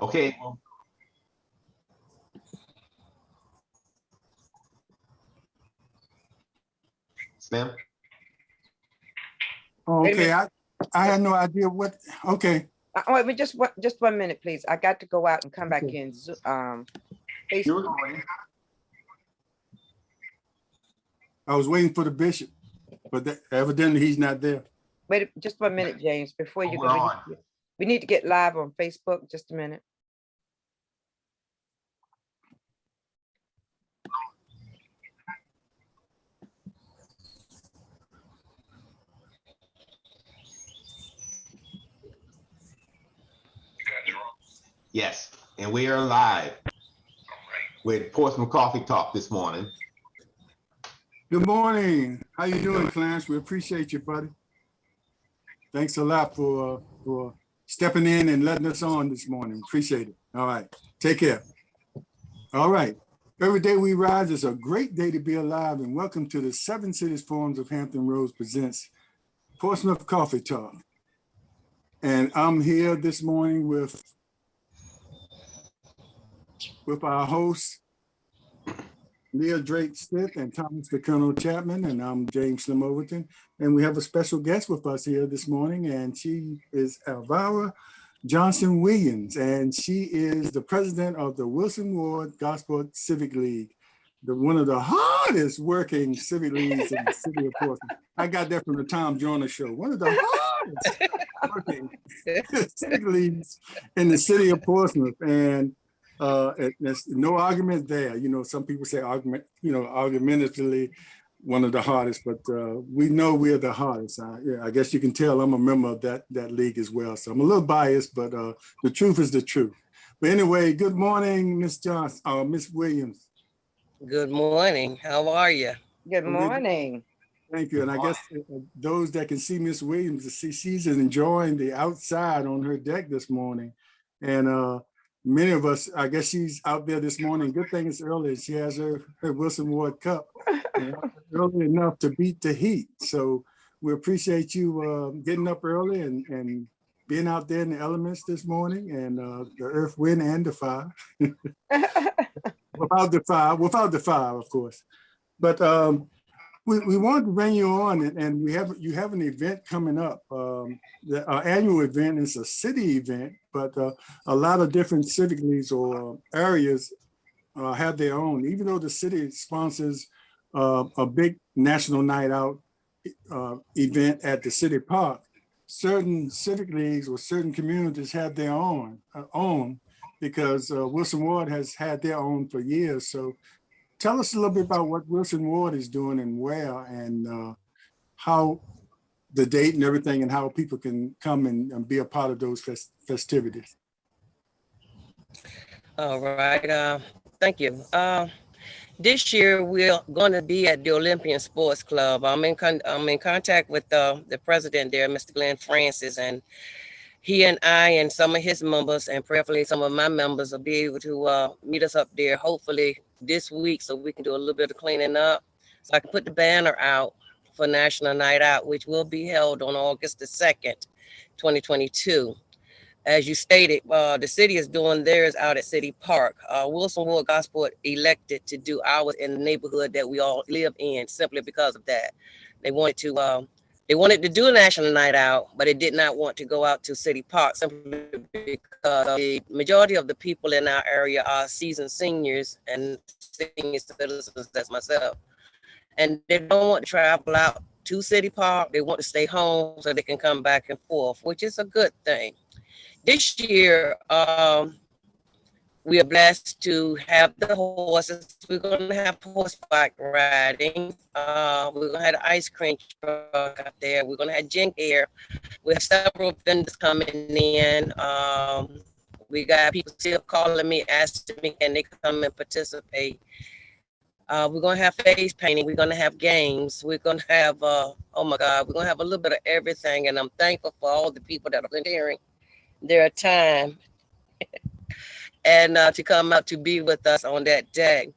Okay. Ma'am. Oh, okay, I had no idea what. Okay. Wait, just 1 minute, please. I got to go out and come back in. Facebook. I was waiting for the bishop, but evidently he's not there. Wait, just 1 minute, James, before you go. We need to get live on Facebook. Just a minute. Yes, and we are live with Portsmouth Coffee Talk this morning. Good morning. How you doing, Clarence? We appreciate you, buddy. Thanks a lot for stepping in and letting us on this morning. Appreciate it. All right. Take care. All right. Every day we rise is a great day to be alive, and welcome to the Seven Cities Forums of Hampton Roads presents Portsmouth Coffee Talk. And I'm here this morning with our hosts, Leah Drake Smith and Thomas the Colonel Chapman, and I'm James Slim Overton. And we have a special guest with us here this morning, and she is Elvira Johnson Williams, and she is the president of the Wilson Ward Gosport Civic League, one of the hardest working civic leagues in the city of Portsmouth. I got that from the Tom Joyner show. One of the hardest working civic leagues in the city of Portsmouth. And there's no argument there. You know, some people say argumentatively one of the hardest, but we know we're the hardest. I guess you can tell I'm a member of that league as well. So I'm a little biased, but the truth is the truth. But anyway, good morning, Miss Johnson, Miss Williams. Good morning. How are you? Good morning. Thank you. And I guess those that can see Miss Williams, she's enjoying the outside on her deck this morning. And many of us, I guess she's out there this morning. Good thing it's early. She has her Wilson Ward Cup early enough to beat the heat. So we appreciate you getting up early and being out there in the elements this morning, and the earth, wind, and the fire. without the fire, of course. But we wanted to bring you on, and you have an event coming up. Our annual event is a city event, but a lot of different civic leagues or areas have their own. Even though the city sponsors a big national night out event at the city park, certain civic leagues or certain communities have their own because Wilson Ward has had their own for years. So tell us a little bit about what Wilson Ward is doing and where, and how the date and everything, and how people can come and be a part of those festivities. All right. Thank you. This year we're going to be at the Olympian Sports Club. I'm in contact with the president there, Mr. Glenn Francis, and he and I and some of his members, and prayerfully some of my members, will be able to meet us up there hopefully this week, so we can do a little bit of cleaning up, so I can put the banner out for National Night Out, which will be held on August the 2nd, 2022. As you stated, the city is doing theirs out at City Park. Wilson Ward Gosport elected to do ours in the neighborhood that we all live in, simply because of that. They wanted to do a National Night Out, but it did not want to go out to City Park, simply because the majority of the people in our area are seasoned seniors and senior citizens, that's myself. And they don't want to travel out to City Park. They want to stay home so they can come back and forth, which is a good thing. This year, we are blessed to have the horses. We're going to have horseback riding. We're going to have the ice cream truck out there. We're going to have gin here. We have several vendors coming in. We got people still calling me, asking me, can they come and participate? We're going to have face painting. We're going to have games. We're going to have, oh my God, we're going to have a little bit of everything. And I'm thankful for all the people that are volunteering their time and to come out to be with us on that day.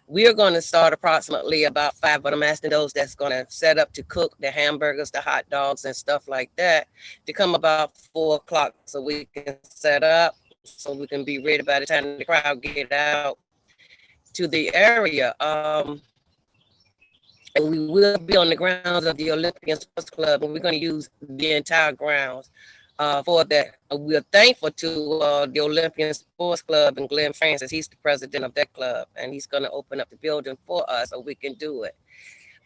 We are going to start approximately about 5, but I'm asking those that's going to set up to cook the hamburgers, the hot dogs, and stuff like that to come about 4 o'clock so we can set up. so we can be ready by the time the crowd get out to the area. And we will be on the grounds of the Olympian Sports Club, and we're going to use the entire grounds for that. We're thankful to the Olympian Sports Club and Glenn Francis. He's the president of that club, and he's going to open up the building for us so we can do it.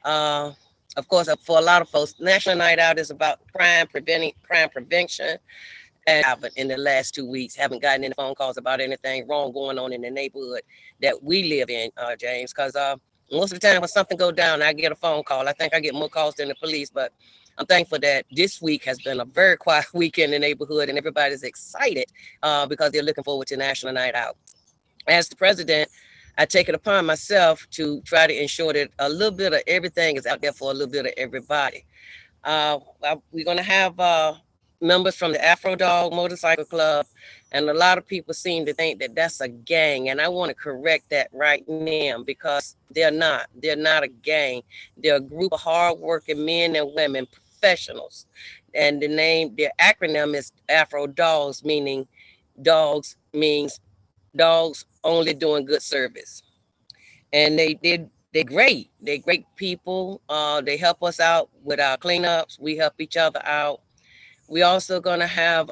Of course, for a lot of folks, National Night Out is about crime prevention. And in the last 2 weeks, haven't gotten any phone calls about anything wrong going on in the neighborhood that we live in, James, because most of the time when something go down, I get a phone call. I think I get more calls than the police, but I'm thankful that this week has been a very quiet week in the neighborhood, and everybody's excited because they're looking forward to National Night Out. As the president, I take it upon myself to try to ensure that a little bit of everything is out there for a little bit of everybody. We're going to have members from the Afro Dog Motorcycle Club, and a lot of people seem to think that that's a gang, and I want to correct that right now because they're not. They're not a gang. They're a group of hardworking men and women, professionals, and their acronym is Afro Dogs, meaning dogs means dogs only doing good service. And they're great. They're great people. They help us out with our cleanups. We help each other out. We also gonna have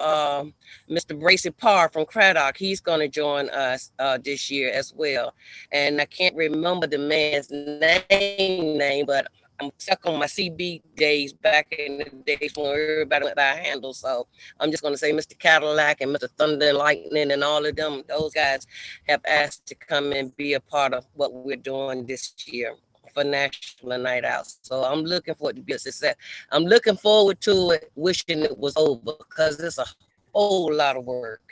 Mr. Bracy Parr from Craddock. He's gonna join us this year as well. And I can't remember the man's name, but I'm stuck on my CB days back in the days when everybody went by handle. So I'm just gonna say Mr. Cadillac and Mr. Thunder and Lightning and all of them. Those guys have asked to come and be a part of what we're doing this year for National Night Out. So I'm looking forward to be a success. I'm looking forward to it, wishing it was over because it's a whole lot of work.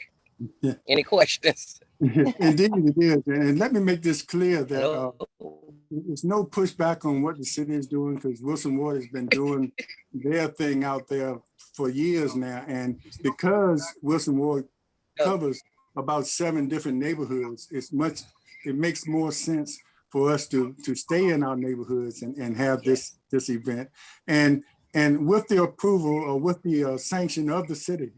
Any questions? Indeed, it is. And let me make this clear that there's no pushback on what the city is doing because Wilson Ward has been doing their thing out there for years now. And because Wilson Ward covers about 7 different neighborhoods, it makes more sense for us to stay in our neighborhoods and have this event. And with the approval or with the sanction of the city,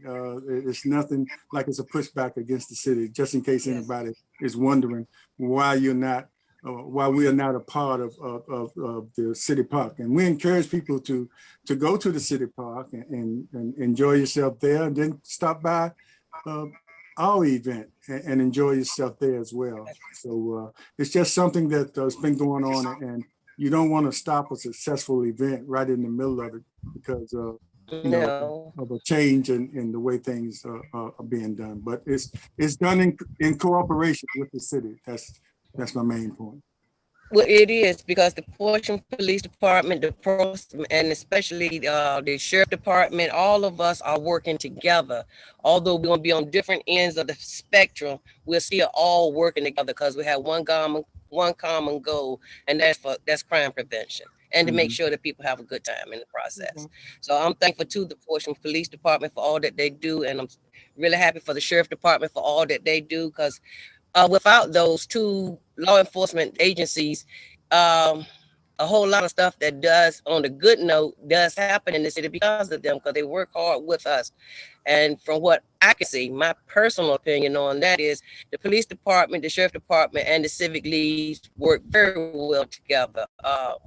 it's nothing like it's a pushback against the city, just in case anybody is wondering why we are not a part of the city park. And we encourage people to go to the city park and enjoy yourself there, and then stop by our event and enjoy yourself there as well. So it's just something that has been going on, and you don't want to stop a successful event right in the middle of it because of a change in the way things are being done. But it's done in cooperation with the city. That's my main point. Well, it is because the Portsmouth Police Department, and especially the Sheriff Department, all of us are working together. Although we're going to be on different ends of the spectrum, we're still all working together because we have one common goal, and that's crime prevention and to make sure that people have a good time in the process. So I'm thankful to the Portsmouth Police Department for all that they do, and I'm really happy for the Sheriff Department for all that they do because without those 2 law enforcement agencies, a whole lot of stuff that does, on the good note, does happen in the city because of them, because they work hard with us. And from what I can see, my personal opinion on that is the police department, the sheriff department, and the civic leads work very well together.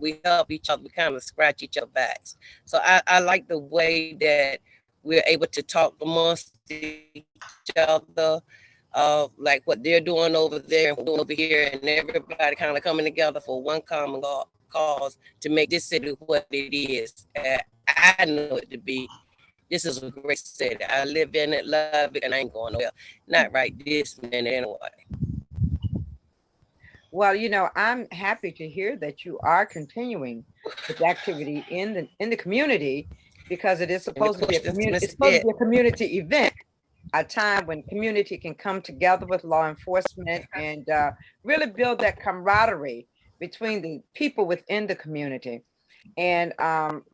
We help each other, we kind of scratch each other's backs. So I like the way that we're able to talk amongst each other. Like what they're doing over there and doing over here, and everybody kind of coming together for one common cause to make this city what it is. I know it to be. This is a great city. I live in it, love it, and I ain't going nowhere. Not right this minute anyway. Well, I'm happy to hear that you are continuing with activity in the community because it is supposed to be a community event. A time when community can come together with law enforcement and really build that camaraderie between the people within the community. And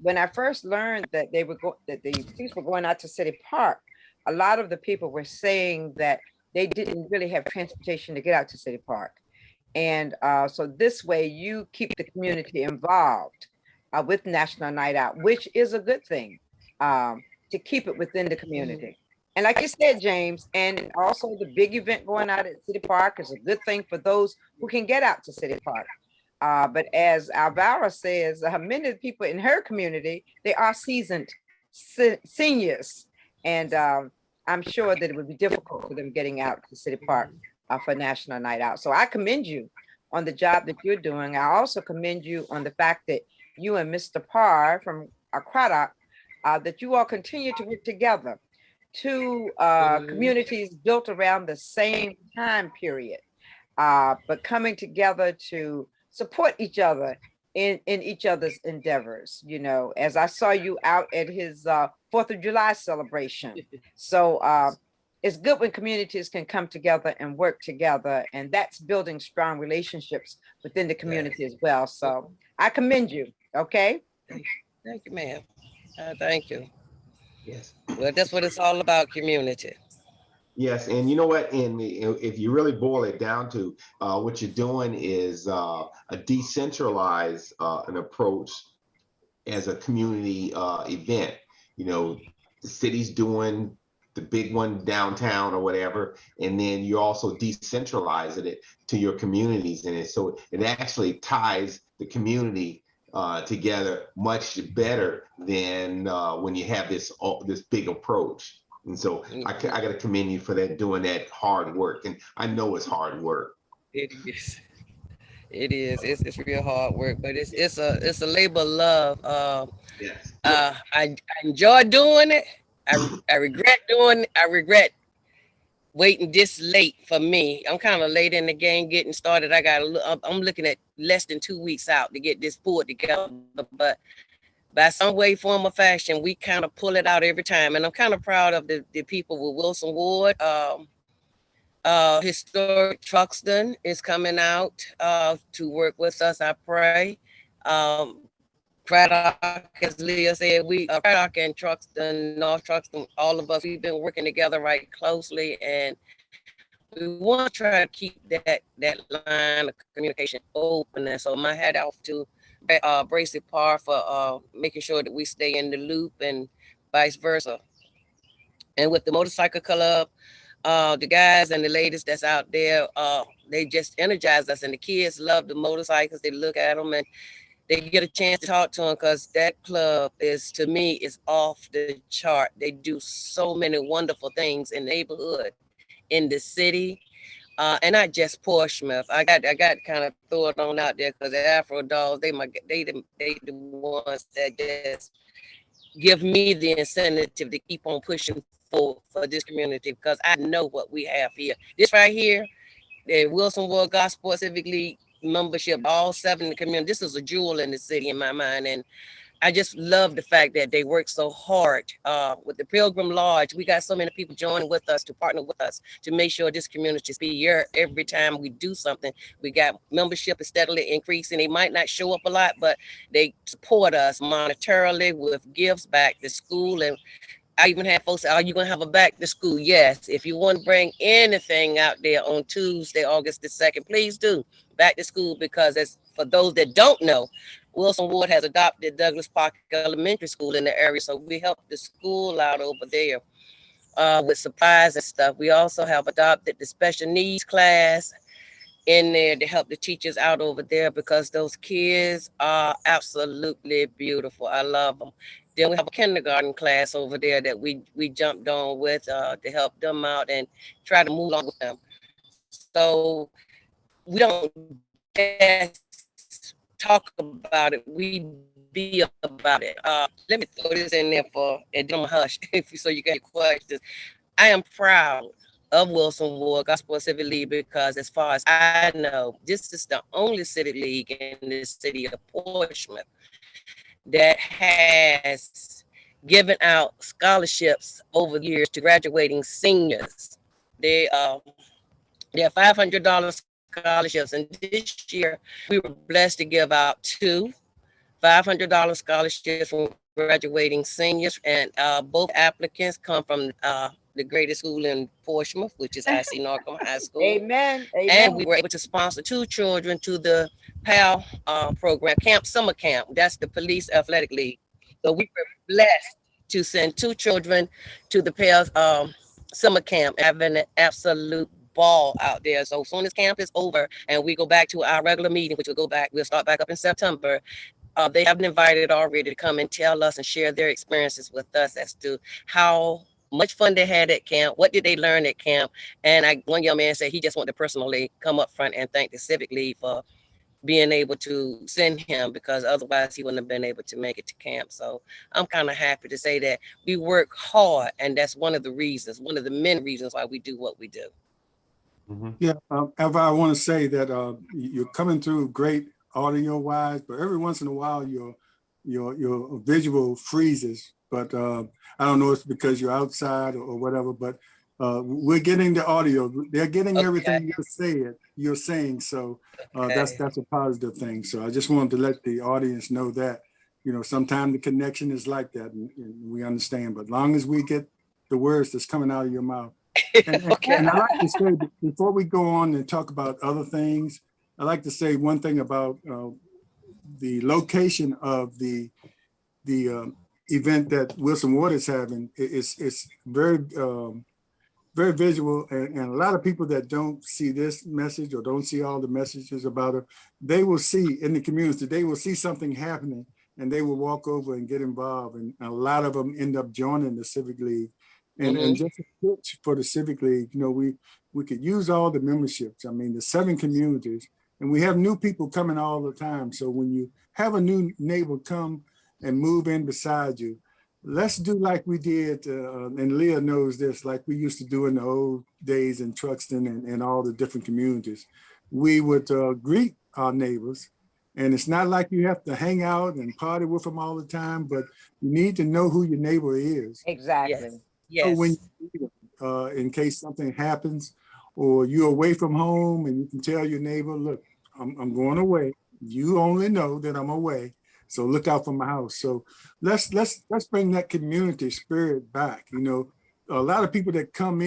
when I first learned that the police were going out to City Park, a lot of the people were saying that they didn't really have transportation to get out to City Park. And so this way you keep the community involved with National Night Out, which is a good thing to keep it within the community. And like you said, James, and also the big event going out at City Park is a good thing for those who can get out to City Park. But as Elvira says, many of the people in her community, they are seasoned seniors. And I'm sure that it would be difficult for them getting out to City Park for National Night Out. So I commend you on the job that you're doing. I also commend you on the fact that you and Mr. Parr from Craddock, that you all continue to work together. Two communities built around the same time period, but coming together to support each other in each other's endeavors. You know, as I saw you out at his 4th of July celebration. So it's good when communities can come together and work together, and that's building strong relationships within the community as well. So I commend you. Okay. Thank you, ma'am. Thank you. Yes. Well, that's what it's all about, community. Yes, and you know what? If you really boil it down to what you're doing is a decentralized an approach as a community event. You know, the city's doing the big one downtown or whatever, and then you're also decentralizing it to your communities, and so it actually ties the community together much better than when you have this big approach. And so I got to commend you for that, doing that hard work. And I know it's hard work. It is. It is. It's real hard work, but it's a labor of love. Yes. I enjoy doing it. I regret doing it. I regret waiting this late for me. I'm kind of late in the game getting started. I'm looking at less than 2 weeks out to get this pulled together, but by some way, form, or fashion, we kind of pull it out every time. And I'm kind of proud of the people with Wilson Ward. Historic Truxton is coming out to work with us, I pray. Craddock, as Leah said, Craddock and Truxton, North Truxton, all of us, we've been working together right closely, and we want to try to keep that line of communication open. And so my hat off to Bracy Parr for making sure that we stay in the loop and vice versa. And with the motorcycle club, the guys and the ladies that's out there, they just energize us, and the kids love the motorcycles. They look at them and they get a chance to talk to them, because that club is, to me, is off the chart. They do so many wonderful things in the neighborhood, in the city, and not just Portsmouth. I got to kind of throw it on out there, because the Afro Dolls, they the ones that just give me the incentive to keep on pushing for this community, because I know what we have here. This right here, the Wilson Ward Gosport Civic League membership, all 7 in the community. This is a jewel in the city in my mind, and I just love the fact that they work so hard with the Pilgrim Lodge. We got so many people joining with us to partner with us to make sure this community be here every time we do something. We got membership is steadily increasing. They might not show up a lot, but they support us monetarily with gifts back to school. And I even had folks say, "Are you going to have a back to school?" Yes. If you want to bring anything out there on Tuesday, August the 2nd, please do. Back to school, because as for those that don't know, Wilson Ward has adopted Douglas Park Elementary School in the area. So we help the school out over there with supplies and stuff. We also have adopted the special needs class in there to help the teachers out over there, because those kids are absolutely beautiful. I love them. Then we have a kindergarten class over there that we jumped on with to help them out and try to move along with them. So we don't just talk about it, we be about it. Let me throw this in there and then I'm hush so you get questions. I am proud of Wilson Ward Gospel Civic League, because as far as I know, this is the only civic league in the city of Portsmouth that has given out scholarships over the years to graduating seniors. They're $500 scholarships, and this year we were blessed to give out 2 $500 scholarships from graduating seniors, and both applicants come from the greatest school in Portsmouth, which is IC Norcom High School. Amen. And we were able to sponsor 2 children to the PAL program, summer camp. That's the Police Athletic League. So we were blessed to send 2 children to the PAL summer camp, having an absolute ball out there. So as soon as camp is over and we go back to our regular meeting, which we'll start back up in September. They have been invited already to come and tell us and share their experiences with us as to how much fun they had at camp, what did they learn at camp. And one young man said he just wanted to personally come up front and thank the Civic League for being able to send him, because otherwise he wouldn't have been able to make it to camp. So I'm kind of happy to say that we work hard, and that's one of the many reasons why we do what we do. Yeah, Eva, I want to say that you're coming through great audio wise, but every once in a while your visual freezes. But I don't know if it's because you're outside or whatever. But we're getting the audio. They're getting everything you're saying. So that's a positive thing. So I just wanted to let the audience know that sometimes the connection is like that, and we understand. But long as we get the words that's coming out of your mouth. And I like to say, before we go on and talk about other things, I like to say one thing about the location of the event that Wilson Ward is having. It's very very visual, and a lot of people that don't see this message or don't see all the messages about it, they will see in the community, they will see something happening and they will walk over and get involved, and a lot of them end up joining the Civic League. And just a pitch for the Civic League, we could use all the memberships. I mean, the 7 communities, and we have new people coming all the time. So when you have a new neighbor come and move in beside you, let's do like we did, and Leah knows this, like we used to do in the old days in Truxton and all the different communities. We would greet our neighbors, and it's not like you have to hang out and party with them all the time, but you need to know who your neighbor is. Exactly. Yes. So when in case something happens, or you're away from home and you can tell your neighbor, look, I'm going away. You only know that I'm away, so look out for my house. So let's bring that community spirit back. A lot of people that come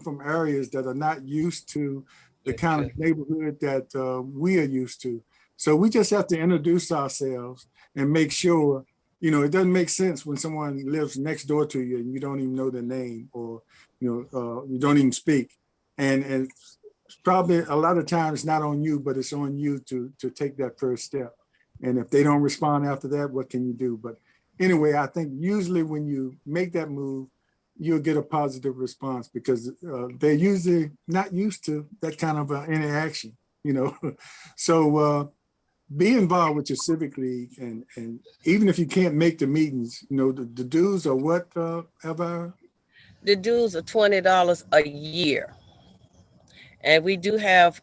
from areas that are not used to the kind of neighborhood that we are used to. So we just have to introduce ourselves and make sure. It doesn't make sense when someone lives next door to you and you don't even know their name, or you don't even speak. And it's probably a lot of times it's not on you, but it's on you to take that first step. And if they don't respond after that, what can you do? But anyway, I think usually when you make that move, you'll get a positive response, because they're usually not used to that kind of interaction. So be involved with your Civic League, and even if you can't make the meetings, the dues are what, Elvira? The dues are $20 a year. And we do have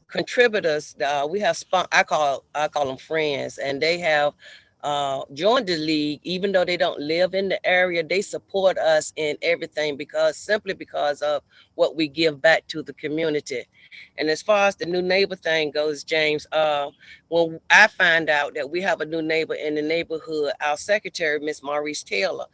contributors. We have I call them friends, and they have joined the league. Even though they don't live in the area, they support us in everything, simply because of what we give back to the community. And as far as the new neighbor thing goes, James, when I find out that we have a new neighbor in the neighborhood, our secretary, Miss Maurice Taylor,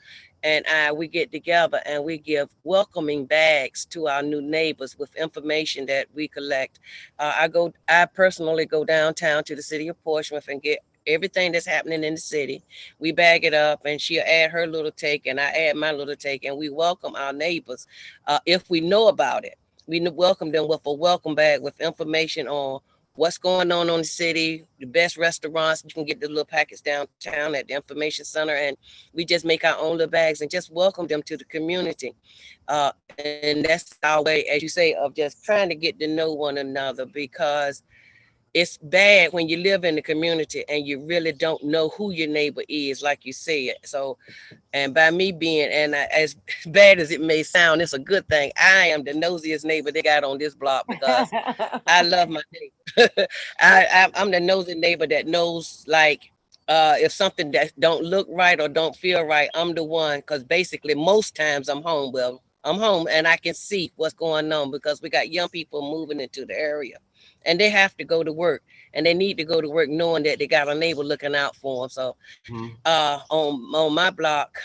and we get together and we give welcoming bags to our new neighbors with information that we collect. I personally go downtown to the city of Portsmouth and get everything that's happening in the city. We bag it up, and she'll add her little take and I add my little take, and we welcome our neighbors. If we know about it, we welcome them with a welcome bag with information on what's going on in the city, the best restaurants. You can get the little packets downtown at the information center, and we just make our own little bags and just welcome them to the community. And that's our way, as you say, of just trying to get to know one another, because it's bad when you live in the community and you really don't know who your neighbor is, like you said. So, and by me being, as bad as it may sound, it's a good thing. I am the nosiest neighbor they got on this block, because I love my neighbor. I'm the nosy neighbor that knows, like, if something that don't look right or don't feel right, I'm the one, because basically most times I'm home. Well, I'm home and I can see what's going on, because we got young people moving into the area and they have to go to work, and they need to go to work knowing that they got a neighbor looking out for them. So on my block,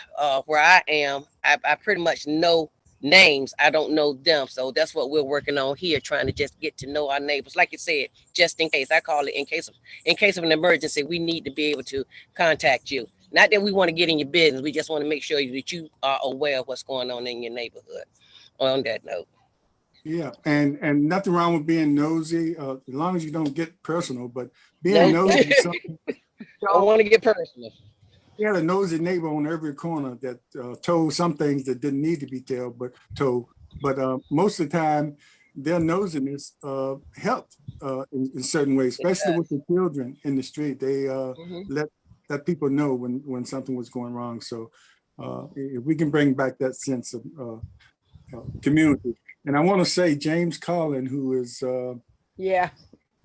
where I am, I pretty much know names. I don't know them. So that's what we're working on here, trying to just get to know our neighbors. Like you said, just in case. I call it in case of an emergency, we need to be able to contact you. Not that we want to get in your business. We just want to make sure that you are aware of what's going on in your neighborhood. on that note. Yeah, and nothing wrong with being nosy, as long as you don't get personal, but being No. nosy is something. Don't want to get personal. We had a nosy neighbor on every corner that told some things that didn't need to be told. But most of the time, their nosiness helped in certain ways, especially with the children in the street. They let people know when something was going wrong. So if we can bring back that sense of community. And I want to say James Collin, who is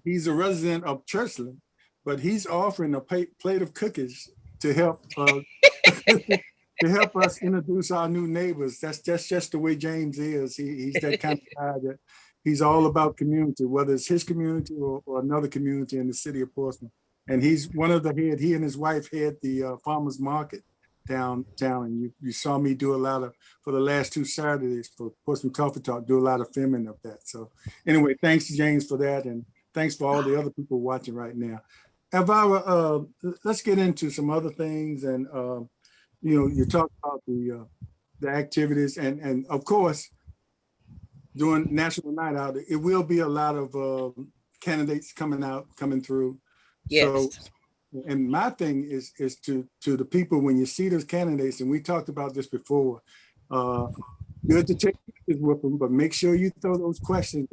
he's a resident of Churchland, but he's offering a plate of cookies to help to help us introduce our new neighbors. That's just the way James is. He's that kind of guy that he's all about community, whether it's his community or another community in the city of Portsmouth. And he's one of the head. He and his wife head the farmers market downtown. And you saw me do a lot of, for the last 2 Saturdays for Portsmouth Coffee Talk, do a lot of filming of that. So anyway, thanks to James for that, and thanks for all the other people watching right now. Elvira, let's get into some other things. And, you talked about the activities and of course, during National Night Out, it will be a lot of candidates coming through. Yes. So, and my thing is to the people, when you see those candidates, and we talked about this before, good to take pictures with them, but make sure you throw those questions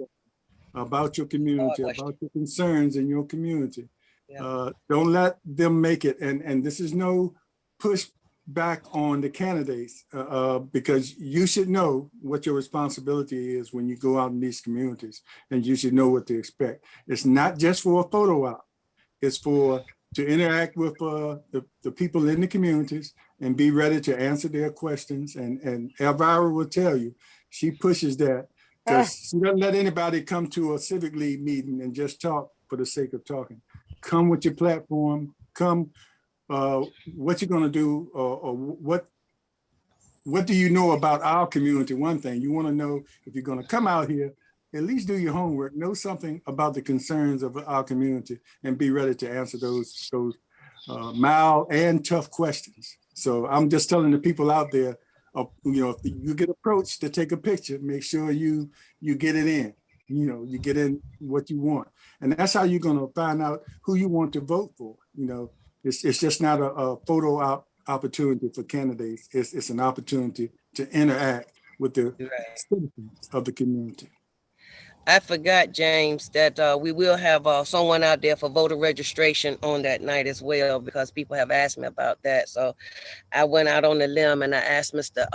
about your community, about your concerns in your community. Don't let them make it. And this is no push back on the candidates because you should know what your responsibility is when you go out in these communities, and you should know what to expect. It's not just for a photo op. It's to interact with the people in the communities and be ready to answer their questions. And Elvira will tell you, she pushes that because she doesn't let anybody come to a Civic League meeting and just talk for the sake of talking. Come with your platform, come what you're gonna do, or what do you know about our community? One thing, you wanna know, if you're gonna come out here, at least do your homework, know something about the concerns of our community, and be ready to answer those mild and tough questions. So I'm just telling the people out there, if you get approached to take a picture, make sure you get it in. You get in what you want, and that's how you're gonna find out who you want to vote for. It's just not a photo opportunity for candidates. It's an opportunity to interact with the citizens of the community. I forgot, James, that we will have someone out there for voter registration on that night as well, because people have asked me about that. So I went out on the limb and I asked Mr.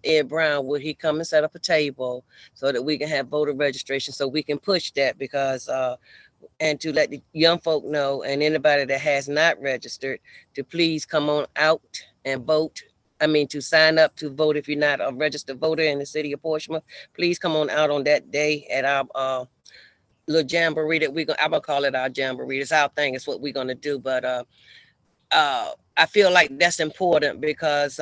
Ed Brown, would he come and set up a table so that we can have voter registration, so we can push that, because and to let the young folk know, and anybody that has not registered, to please come on out and vote. I mean, to sign up to vote. If you're not a registered voter in the city of Portsmouth, please come on out on that day at our little jamboree that I'm gonna call it our jamboree. It's our thing. It's what we're gonna do. But I feel like that's important because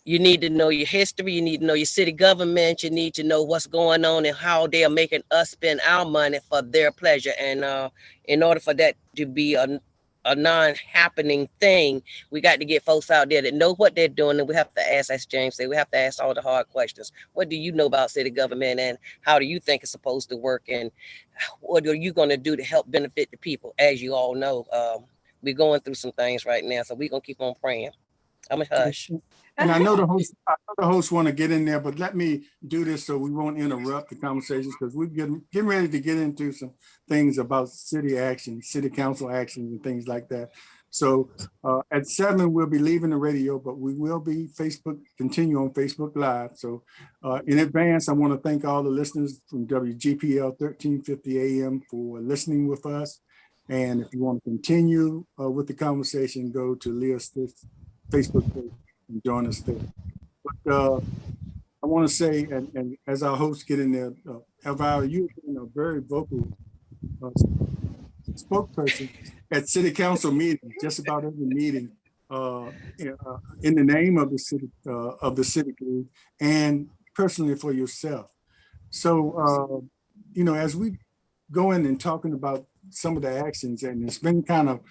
you need to know your history. You need to know your city government. You need to know what's going on and how they are making us spend our money for their pleasure. And in order for that to be a non-happening thing, we got to get folks out there that know what they're doing. And we have to ask, as James said, we have to ask all the hard questions. What do you know about city government, and how do you think it's supposed to work? And what are you going to do to help benefit the people? As you all know, we're going through some things right now, so we're going to keep on praying. I'm a hush. And I know the hosts want to get in there, but let me do this so we won't interrupt the conversations, because we're getting ready to get into some things about city action, city council actions and things like that. So at 7, we'll be leaving the radio, but we will be continue on Facebook Live. So in advance, I want to thank all the listeners from WGPL 1350 AM for listening with us. And if you want to continue with the conversation, go to Leah's Facebook page and join us there. But I want to say, and as our hosts get in there, Elvira, you've been a very vocal spokesperson at city council meetings, just about every meeting, in the name of the city group, and personally for yourself. So, as we go in and talking about some of the actions, and it's been kind of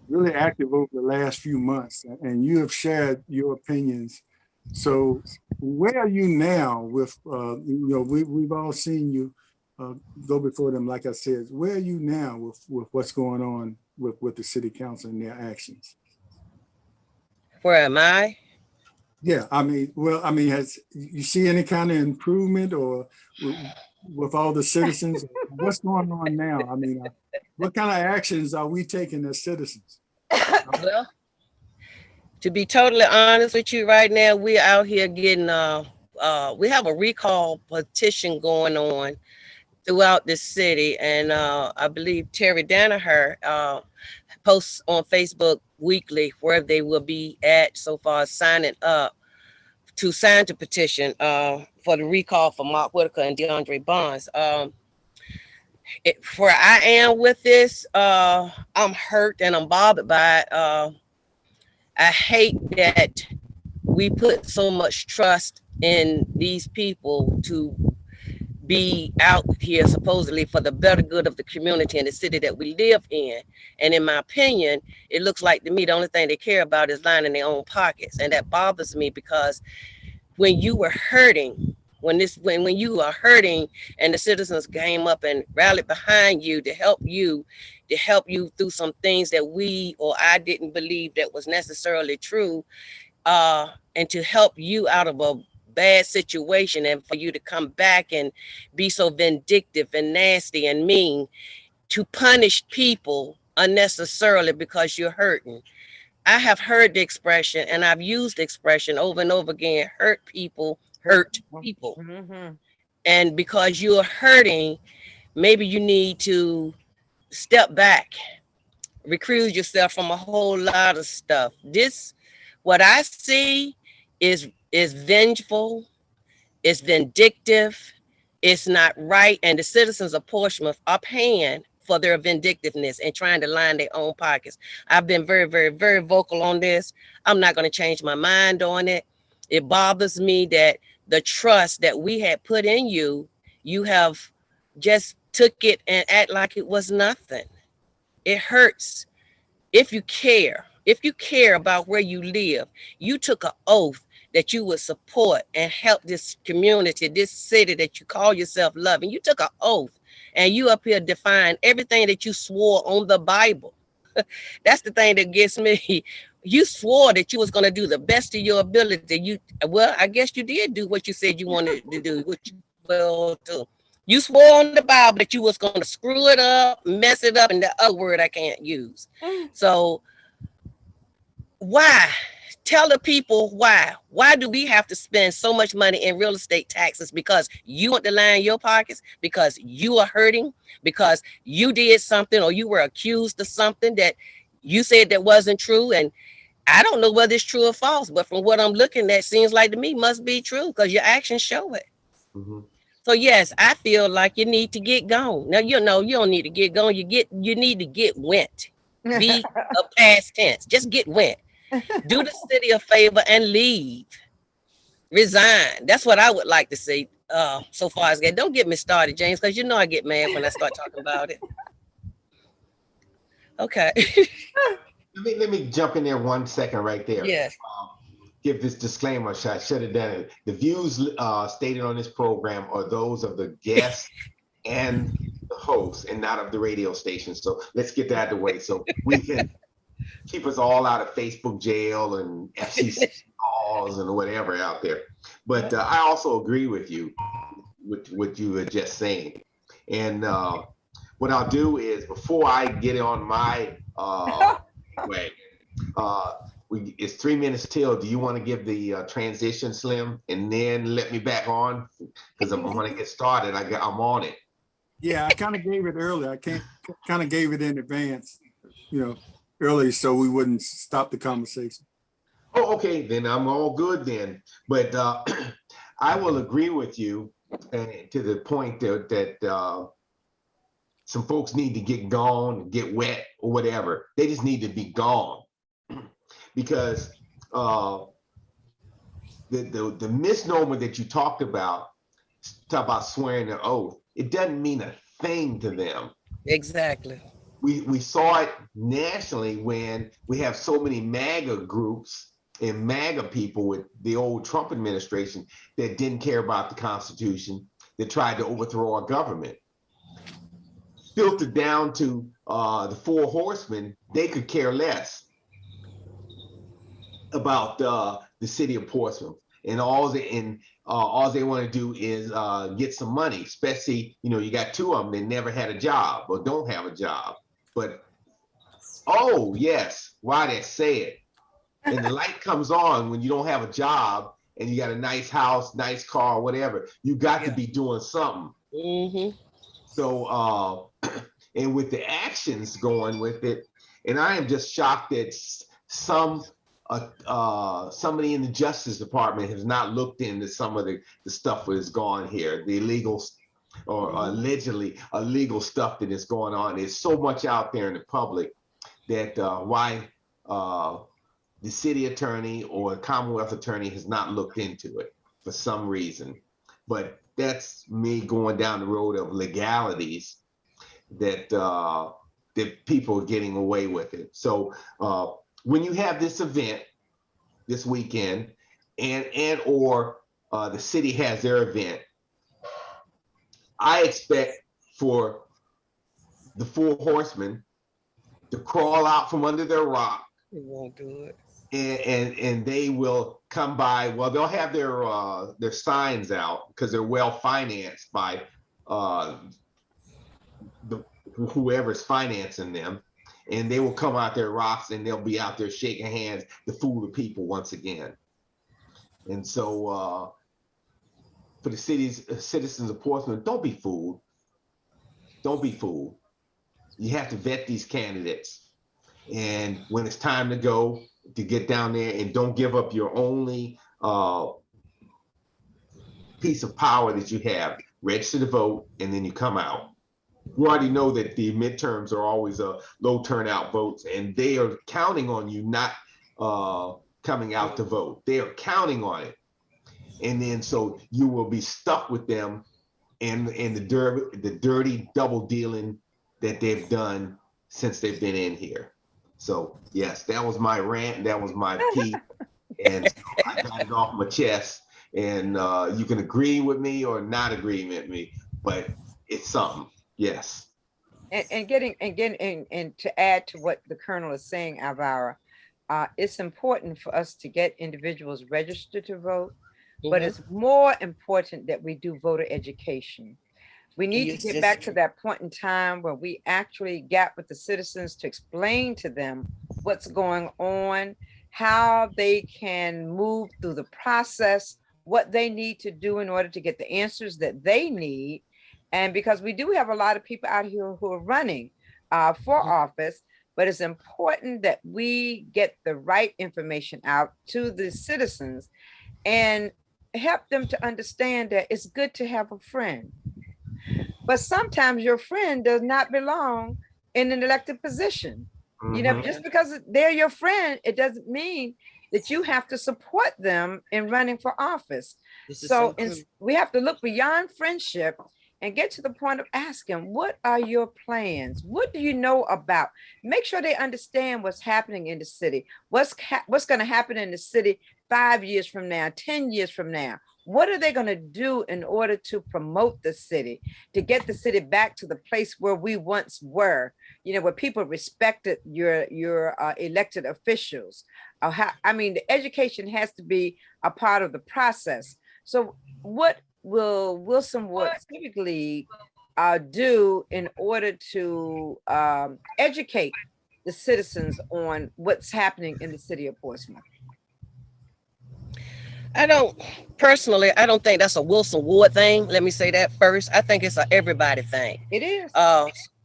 really active over the last few months, and you have shared your opinions So where are you now with, we've all seen you go before them, like I said, where are you now with what's going on with the city council and their actions? Where am I? Yeah, has you see any kind of improvement or with all the citizens? What's going on now? What kind of actions are we taking as citizens? Well, to be totally honest with you, right now we're out here getting we have a recall petition going on throughout the city, and I believe Terry Danaher posts on Facebook weekly where they will be at so far as signing up to sign the petition for the recall for Mark Whitaker and DeAndre Bonds. Where I am with this, I'm hurt and I'm bothered by it. I hate that we put so much trust in these people to be out here supposedly for the better good of the community and the city that we live in. And in my opinion, it looks like to me the only thing they care about is lining their own pockets. And that bothers me because when you were hurting, when you are hurting and the citizens came up and rallied behind you to help you through some things that we or I didn't believe that was necessarily true, and to help you out of a bad situation, and for you to come back and be so vindictive and nasty and mean to punish people unnecessarily because you're hurting. I have heard the expression and I've used the expression over and over again, hurt people hurt people. Mm-hmm. And because you're hurting, maybe you need to step back, recuse yourself from a whole lot of stuff. What I see is vengeful, it's vindictive, it's not right, and the citizens of Portsmouth are paying for their vindictiveness and trying to line their own pockets. I've been very, very, very vocal on this. I'm not going to change my mind on it. It bothers me that the trust that we had put in you, you have just took it and act like it was nothing. It hurts. If you care about where you live, you took an oath that you would support and help this community, this city that you call yourself loving. You took an oath and you up here defying everything that you swore on the Bible. That's the thing that gets me. You swore that you was going to do the best of your ability. I guess you did do what you said you wanted to do, which well too. You swore on the Bible that you was going to screw it up, mess it up, and the other word I can't use. So why? Tell the people why. Why do we have to spend so much money in real estate taxes? Because you want to line your pockets? Because you are hurting? Because you did something or you were accused of something that you said that wasn't true? And I don't know whether it's true or false, but from what I'm looking at, seems like to me must be true because your actions show it. Mm-hmm. So yes, I feel like you need to get gone. Now, you don't need to get gone. You need to get went. Be a past tense. Just get went. Do the city a favor and leave. Resign. That's what I would like to see. So far as that. Don't get me started, James, because I get mad when I start talking about it. Okay. Let me jump in there 1 second right there. Yes. Give this disclaimer. I should have done it. The views stated on this program are those of the guests and the host, and not of the radio station. So let's get that out of the way so we can keep us all out of Facebook jail and FCC calls and whatever out there. But I also agree with you with what you were just saying. And what I'll do is, before I get on my way, it's 3 minutes till. Do you want to give the transition, Slim, and then let me back on? Because I'm going to get started. I'm on it. Yeah, I kind of gave it early. I kind of gave it in advance, early, so we wouldn't stop the conversation. Oh, okay. Then I'm all good then. But I will agree with you to the point that some folks need to get gone, get wet, or whatever. They just need to be gone. Because the misnomer that you talk about swearing an oath, it doesn't mean a thing to them. Exactly. We saw it nationally when we have so many MAGA groups and MAGA people with the old Trump administration that didn't care about the Constitution, that tried to overthrow our government. Filtered down to the four horsemen, they could care less about the city of Portsmouth, and all they want to do is get some money. Especially, you got two of them that never had a job or don't have a job. But oh yes, why they say it? And the light comes on when you don't have a job and you got a nice house, nice car, whatever. You got to be doing something. Mm-hmm. So and with the actions going with it, and I am just shocked that somebody in the Justice Department has not looked into some of the stuff that is gone here, the illegal or allegedly illegal stuff that is going on. There's so much out there in the public that why the city attorney or Commonwealth attorney has not looked into it for some reason. But that's me going down the road of legalities that that people are getting away with it. So when you have this event this weekend, and or the city has their event, I expect for the four horsemen to crawl out from under their rock. It won't do it. And they will come by. Well, they'll have their signs out because they're well financed by whoever's financing them, and they will come out their rocks and they'll be out there shaking hands to fool the people once again. And so for the citizens of Portsmouth, don't be fooled. Don't be fooled. You have to vet these candidates, and when it's time to go, to get down there, and don't give up your only piece of power that you have. Register to vote, and then you come out. You already know that the midterms are always low turnout votes, and they are counting on you not coming out to vote. They are counting on it. And then so you will be stuck with them and the dirty double dealing that they've done since they've been in here. So yes, that was my rant. That was my piece, and so I got it off my chest. And you can agree with me or not agree with me, but it's something. Yes. And to add to what the Colonel is saying, Elvira, it's important for us to get individuals registered to vote, but it's more important that we do voter education. We need to get back to that point in time where we actually got with the citizens to explain to them what's going on, how they can move through the process, what they need to do in order to get the answers that they need. And because we do have a lot of people out here who are running for office, but it's important that we get the right information out to the citizens and help them to understand that it's good to have a friend. But sometimes your friend does not belong in an elected position. You know, just because they're your friend, it doesn't mean that you have to support them in running for office. So we have to look beyond friendship and get to the point of asking, what are your plans? What do you know about? Make sure they understand what's happening in the city. What's going to happen in the city 5 years from now, 10 years from now? What are they going to do in order to promote the city, to get the city back to the place where we once were, you know, where people respected your elected officials? The education has to be a part of the process. So what will Wilson Ward Civic League do in order to educate the citizens on what's happening in the city of Portsmouth? I don't think that's a Wilson Ward thing. Let me say that first. I think it's a everybody thing. It is.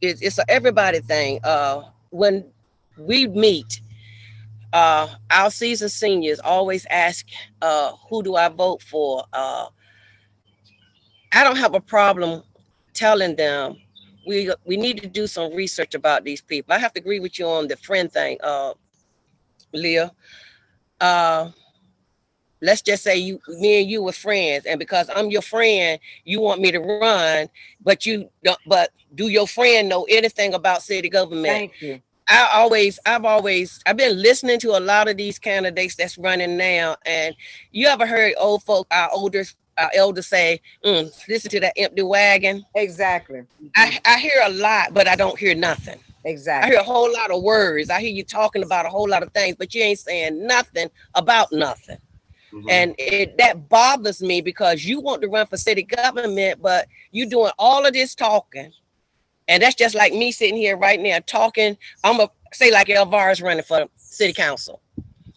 It's a everybody thing. When we meet, our seasoned seniors always ask, who do I vote for? I don't have a problem telling them we need to do some research about these people. I have to agree with you on the friend thing, Leah. Let's just say me and you were friends, and because I'm your friend, you want me to run, but do your friend know anything about city government? Thank you. I've been listening to a lot of these candidates that's running now. And you ever heard old folk, our elders say, listen to that empty wagon. Exactly. I hear a lot, but I don't hear nothing. I Exactly. hear a whole lot of words. I hear you talking about a whole lot of things, but you ain't saying nothing about nothing. And that bothers me because you want to run for city government, but you doing all of this talking. And that's just like me sitting here right now talking. I'm going to say like Elvira's running for city council.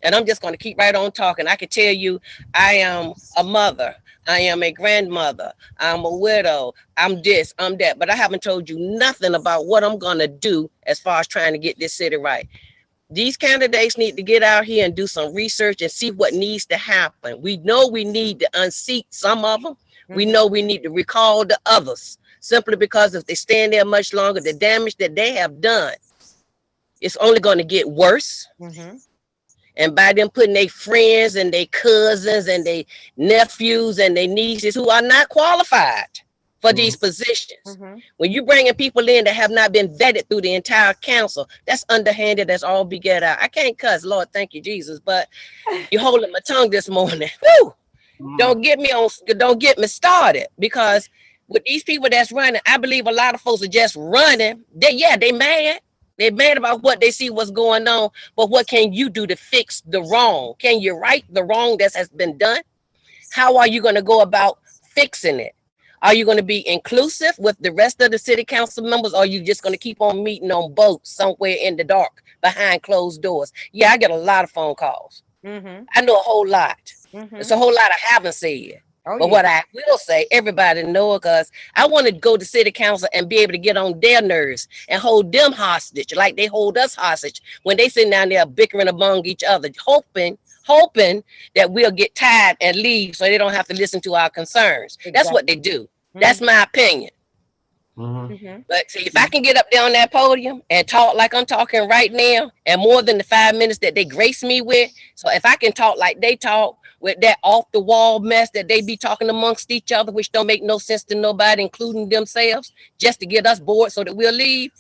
And I'm just going to keep right on talking. I can tell you I am a mother. I am a grandmother. I'm a widow. I'm this, I'm that. But I haven't told you nothing about what I'm going to do as far as trying to get this city right. These candidates need to get out here and do some research and see what needs to happen. We know we need to unseat some of them. We know we need to recall the others, simply because if they stand there much longer, the damage that they have done, it's only going to get worse. And by them putting their friends and their cousins and their nephews and their nieces who are not qualified for these positions. When you bringing people in that have not been vetted through the entire council, that's underhanded. That's all be get out. I can't cuss, Lord, thank you, Jesus. But you're holding my tongue this morning. Woo! Don't get me started, because with these people that's running, I believe a lot of folks are just running. They mad. They're mad about what they see what's going on. But what can you do to fix the wrong? Can you right the wrong that has been done? How are you going to go about fixing it? Are you going to be inclusive with the rest of the city council members? Or are you just going to keep on meeting on boats somewhere in the dark behind closed doors? Yeah, I get a lot of phone calls. I know a whole lot. It's a whole lot I haven't said. But what I will say, everybody know it, because I want to go to city council and be able to get on their nerves and hold them hostage like they hold us hostage when they sit down there bickering among each other, hoping that we'll get tired and leave so they don't have to listen to our concerns. That's what they do. That's my opinion. But see, if I can get up there on that podium and talk like I'm talking right now, and more than the 5 minutes that they grace me with, so if I can talk like they talk with that off the wall mess that they be talking amongst each other, which don't make no sense to nobody, including themselves, just to get us bored so that we'll leave,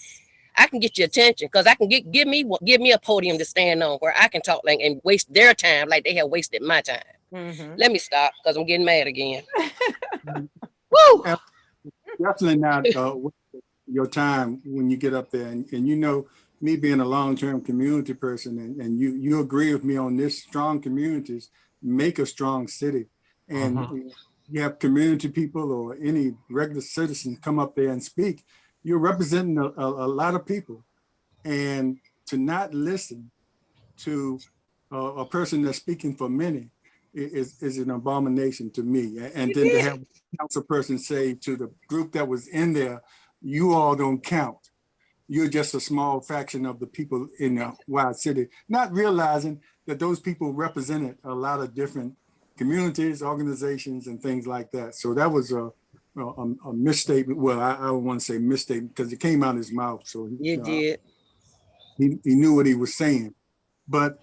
I can get your attention, because I can give me a podium to stand on where I can talk like and waste their time like they have wasted my time. Let me stop, because I'm getting mad again. Woo! Definitely not your time when you get up there. And you know, me being a long-term community person, and you agree with me on this, strong communities make a strong city. And you have community people or any regular citizen come up there and speak, you're representing a lot of people. And to not listen to a person that's speaking for many is an abomination to me. And then to have a council person say to the group that was in there, you all don't count. You're just a small fraction of the people in the wide city, not realizing that those people represented a lot of different communities, organizations, and things like that. So that was a misstatement. Well, I don't want to say misstatement because it came out of his mouth. So he did. He knew what he was saying. But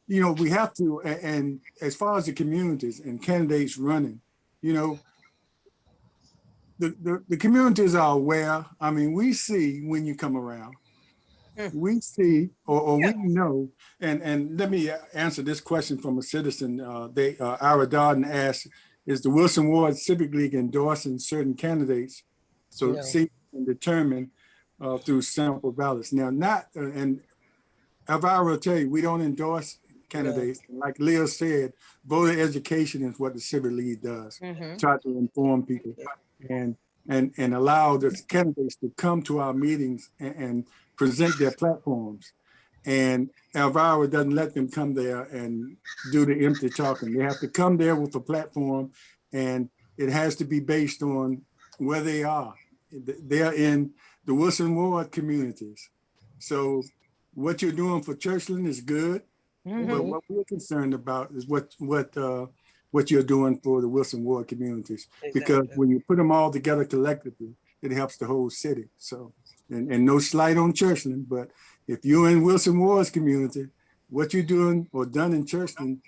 you know, we have to, and as far as the communities and candidates running, you know, the communities are aware. I mean, we see when you come around, we see or we know, and let me answer this question from a citizen. Ira Darden asked, is the Wilson Ward Civic League endorsing certain candidates? So see and determine through sample ballots. Now, and Elvira will tell you, we don't endorse candidates. Like Leah said, voter education is what the Civic League does. Try to inform people and allow the candidates to come to our meetings and present their platforms. And Elvira doesn't let them come there and do the empty talking. They have to come there with a platform, and it has to be based on where they are. They're in the Wilson Ward communities. So what you're doing for Churchland is good, but what we're concerned about is what you're doing for the Wilson Ward communities. Because when you put them all together collectively, it helps the whole city. So, and no slight on Churchland, but if you're in Wilson Ward's community, what you're doing or done in Churchland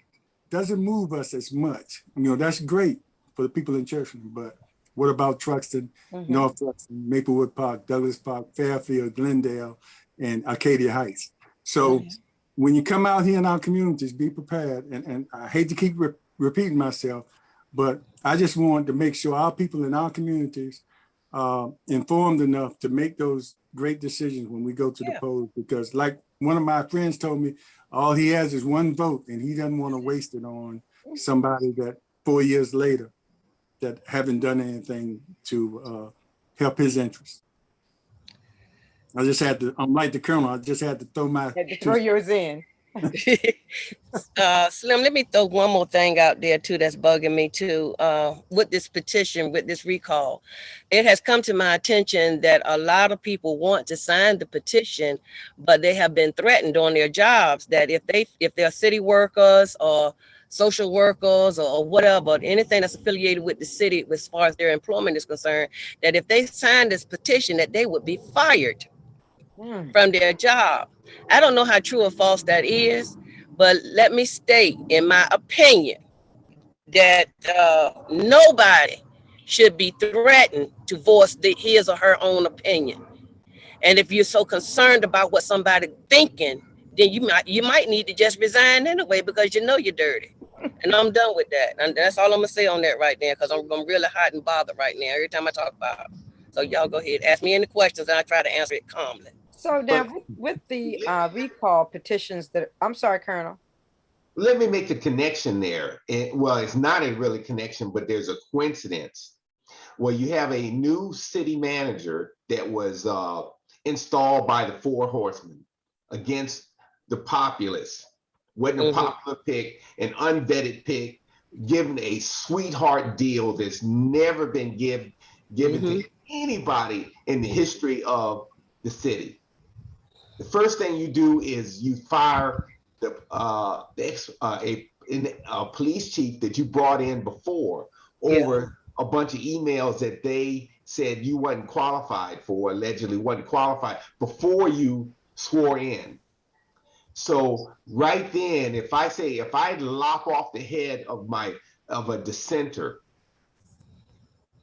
doesn't move us as much. You know, that's great for the people in Churchland, but what about Truxton, North Truxton, Maplewood Park, Douglas Park, Fairfield, Glendale, in Arcadia Heights. So when you come out here in our communities, be prepared. And I hate to keep repeating myself, but I just want to make sure our people in our communities are informed enough to make those great decisions when we go to the polls, because like one of my friends told me, all he has is one vote and he doesn't want to waste it on somebody that 4 years later that haven't done anything to help his interests. I just had to, I'm like the Colonel, I just had to throw my... Had to throw yours in. Slim, let me throw one more thing out there too that's bugging me too. With this petition, with this recall, it has come to my attention that a lot of people want to sign the petition, but they have been threatened on their jobs that if they're city workers or social workers or whatever, anything that's affiliated with the city as far as their employment is concerned, that if they sign this petition, that they would be fired from their job. I don't know how true or false that is, but let me state, in my opinion, that nobody should be threatened to voice his or her own opinion. And if you're so concerned about what somebody's thinking, then you might need to just resign anyway, because you know you're dirty. And I'm done with that. And that's all I'm gonna say on that right there, because I'm really hot and bothered right now every time I talk about it. So y'all go ahead, ask me any questions, and I try to answer it calmly. So now with the recall petitions that, I'm sorry, Colonel. Let me make the connection there. Well, it's not a really connection, but there's a coincidence. Well, you have a new city manager that was installed by the Four Horsemen against the populace. Wasn't a popular pick, an unvetted pick, given a sweetheart deal that's never been given to anybody in the history of the city. The first thing you do is you fire a police chief that you brought in before over a bunch of emails that they said you wasn't qualified for, allegedly wasn't qualified before you swore in. So right then, if I lop off the head of a dissenter,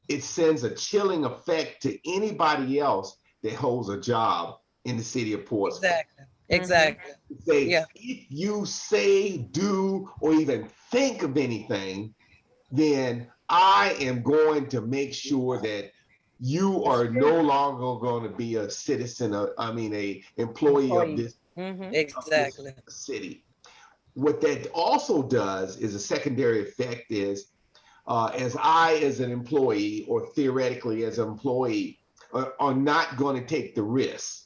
it sends a chilling effect to anybody else that holds a job in the city of Portsmouth. Exactly. If you say, do, or even think of anything, then I am going to make sure that you are no longer going to be a citizen of, a employee of this city. What that also does is a secondary effect is, as an employee, or theoretically as an employee, are not going to take the risk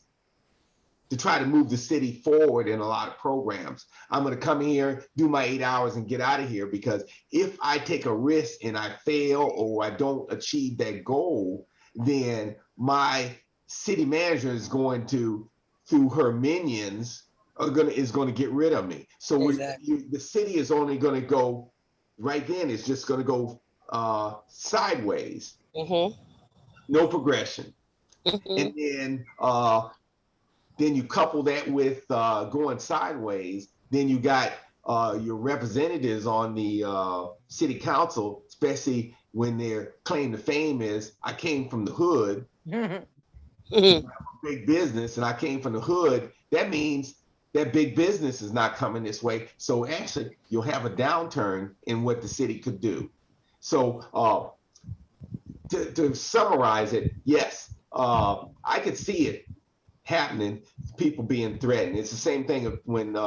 to try to move the city forward in a lot of programs. I'm going to come here, do my 8 hours and get out of here, because if I take a risk and I fail or I don't achieve that goal, then my city manager is going to, through her minions, is going to get rid of me. So the city is only going to go, right then, it's just going to go sideways. No progression. And then you couple that with going sideways, then you got your representatives on the city council, especially when their claim to fame is, I came from the hood, big business, and I came from the hood. That means that big business is not coming this way. So actually, you'll have a downturn in what the city could do. So to summarize it, yes, I could see it happening, people being threatened. It's the same thing when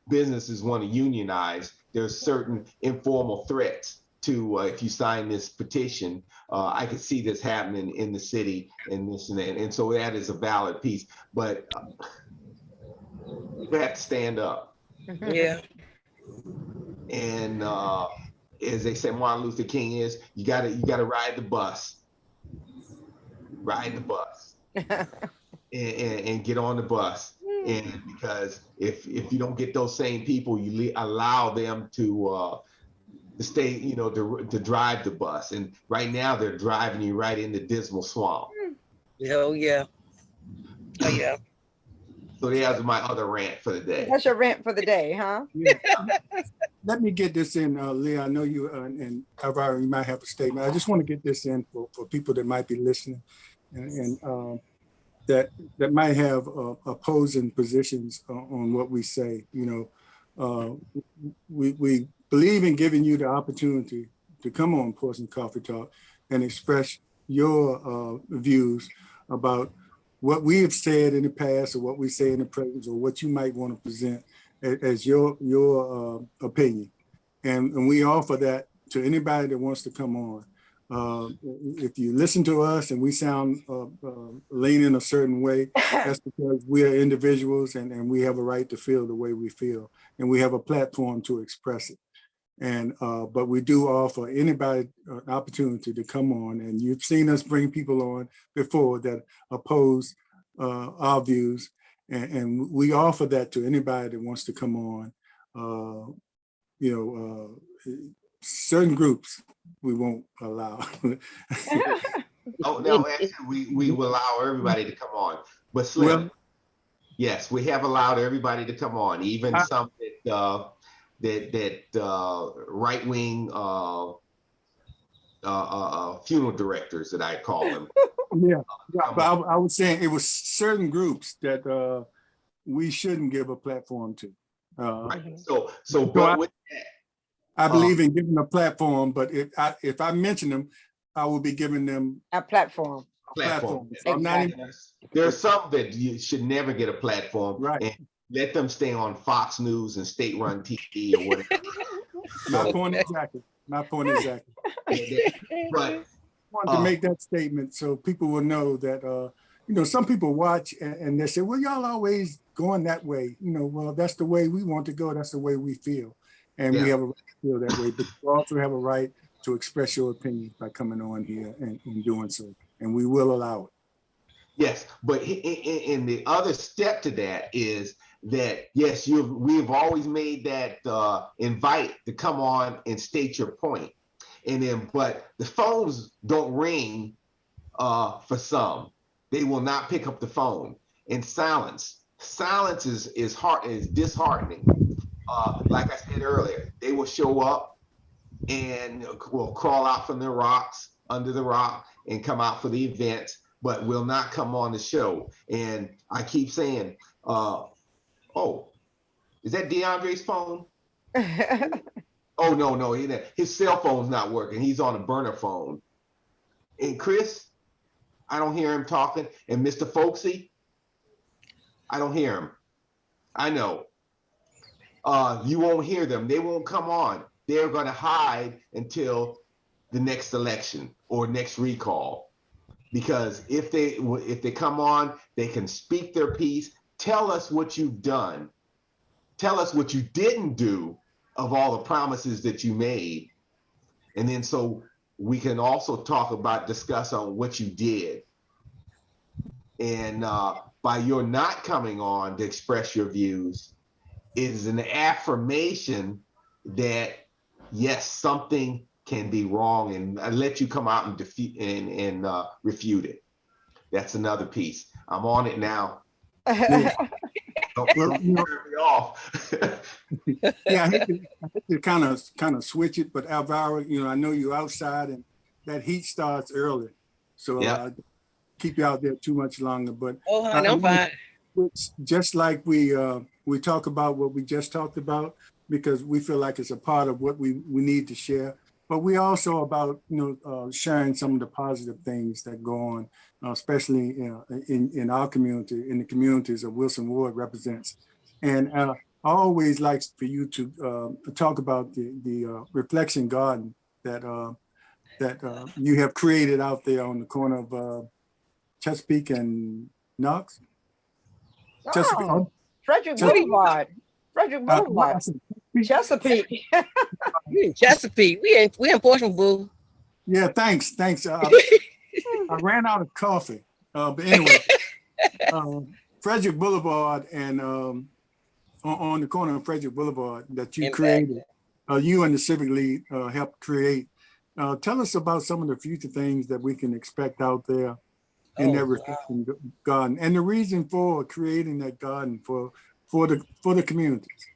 businesses want to unionize. There's certain informal threats to, if you sign this petition, I could see this happening in the city and this and that. And so that is a valid piece, but you have to stand up. And as they say, Martin Luther King is, you gotta ride the bus. Ride the bus. And get on the bus. And because if you don't get those same people, you allow them to stay, to drive the bus. And right now they're driving you right into Dismal Swamp. Oh yeah. So there's my other rant for the day. That's your rant for the day, huh? Let me get this in, Leah. I know you and Elvira, you might have a statement. I just want to get this in for people that might be listening. And that might have opposing positions on what we say. We believe in giving you the opportunity to come on Ports and Coffee Talk and express your views about what we have said in the past or what we say in the present or what you might want to present as your opinion. And we offer that to anybody that wants to come on. If you listen to us and we sound leaning a certain way, that's because we are individuals and we have a right to feel the way we feel, and we have a platform to express it. And but we do offer anybody an opportunity to come on, and you've seen us bring people on before that oppose our views, and we offer that to anybody that wants to come on. Certain groups we won't allow. Oh no, actually, we will allow everybody to come on. But Slim, well, yes, we have allowed everybody to come on, even some that right wing funeral directors that I call them. Yeah, but I was saying it was certain groups that we shouldn't give a platform to. Right. So but with that, I believe in giving a platform, but if I mention them, I will be giving them a platform. Platform. Exactly. There's some that you should never get a platform, right? And let them stay on Fox News and state-run TV or whatever. My point exactly. But I want to make that statement so people will know that some people watch and they say, well, y'all always going that way. Well, that's the way we want to go. That's the way we feel. And we have a right to feel that way, but you also have a right to express your opinion by coming on here and doing so. And we will allow it. Yes, but in the other step to that is that, yes, we've always made that invite to come on and state your point. And then, but the phones don't ring for some. They will not pick up the phone. And silence is disheartening. Like I said earlier, they will show up and will crawl out from the rocks, under the rock, and come out for the events, but will not come on the show. And I keep saying, oh, is that DeAndre's phone? Oh, no, his cell phone's not working. He's on a burner phone. And Chris, I don't hear him talking. And Mr. Folksy, I don't hear him. I know. You won't hear them. They won't come on. They're going to hide until the next election or next recall. Because if they come on, they can speak their piece. Tell us what you've done. Tell us what you didn't do of all the promises that you made. And then so we can also discuss on what you did. And by your not coming on to express your views, it is an affirmation that, yes, something can be wrong, and I let you come out and refute it. That's another piece. I'm on it now. Don't turn me off. Yeah, I hate to kind of switch it, but Elvira, I know you're outside and that heat starts early, so keep you out there too much longer. But honey, I'm fine. Just like we talk about what we just talked about, because we feel like it's a part of what we need to share. But we also about sharing some of the positive things that go on, especially in our community, in the communities that Wilson Ward represents. And I always like for you to talk about the reflection garden that you have created out there on the corner of Chesapeake and Knox. Frederick Boulevard. Chesapeake. You in Chesapeake. We in Portsmouth, boo. Yeah, thanks. I ran out of coffee. But anyway, Frederick Boulevard and on the corner of Frederick Boulevard that you created, you and the Civic League helped create. Tell us about some of the future things that we can expect out there in that reflection garden, and the reason for creating that garden for the communities.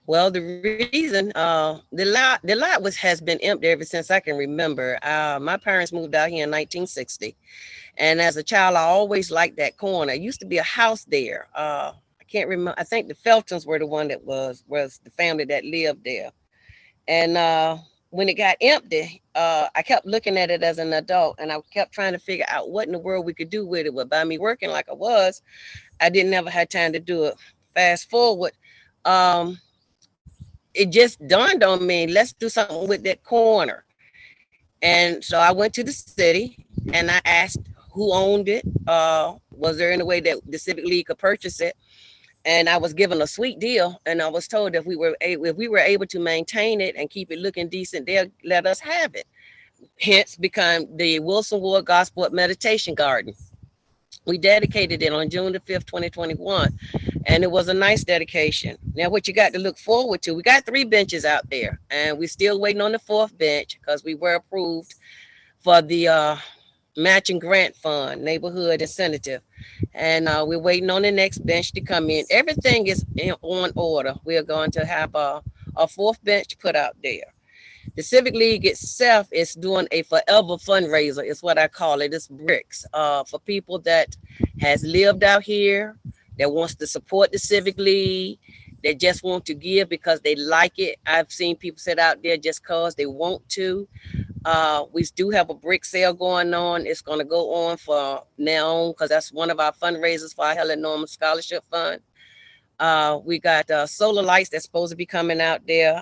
Well, the reason the lot has been empty ever since I can remember. My parents moved out here in 1960, and as a child, I always liked that corner. It used to be a house there. I can't remember. I think the Feltons were the one that was the family that lived there. And when it got empty, I kept looking at it as an adult, and I kept trying to figure out what in the world we could do with it. But by me working like I was, I didn't ever have time to do it. Fast forward, um, it just dawned on me, let's do something with that corner. And so I went to the city and I asked who owned it. Was there any way that the Civic League could purchase it? And I was given a sweet deal, and I was told if we were able to maintain it and keep it looking decent, they'll let us have it. Hence, become the Wilson Ward Gosport Meditation Garden. We dedicated it on June the 5th, 2021, and it was a nice dedication. Now, what you got to look forward to, we got 3 benches out there, and we're still waiting on the 4th bench because we were approved for the matching grant fund, neighborhood incentive. And we're waiting on the next bench to come in. Everything is on order. We're going to have a 4th bench put out there. The Civic League itself is doing a forever fundraiser. It's what I call it. It's bricks for people that has lived out here, that wants to support the Civic League, that just want to give because they like it. I've seen people sit out there just because they want to. We do have a brick sale going on. It's going to go on for now on because that's one of our fundraisers for our Helen Norman Scholarship Fund. We got solar lights that's supposed to be coming out there.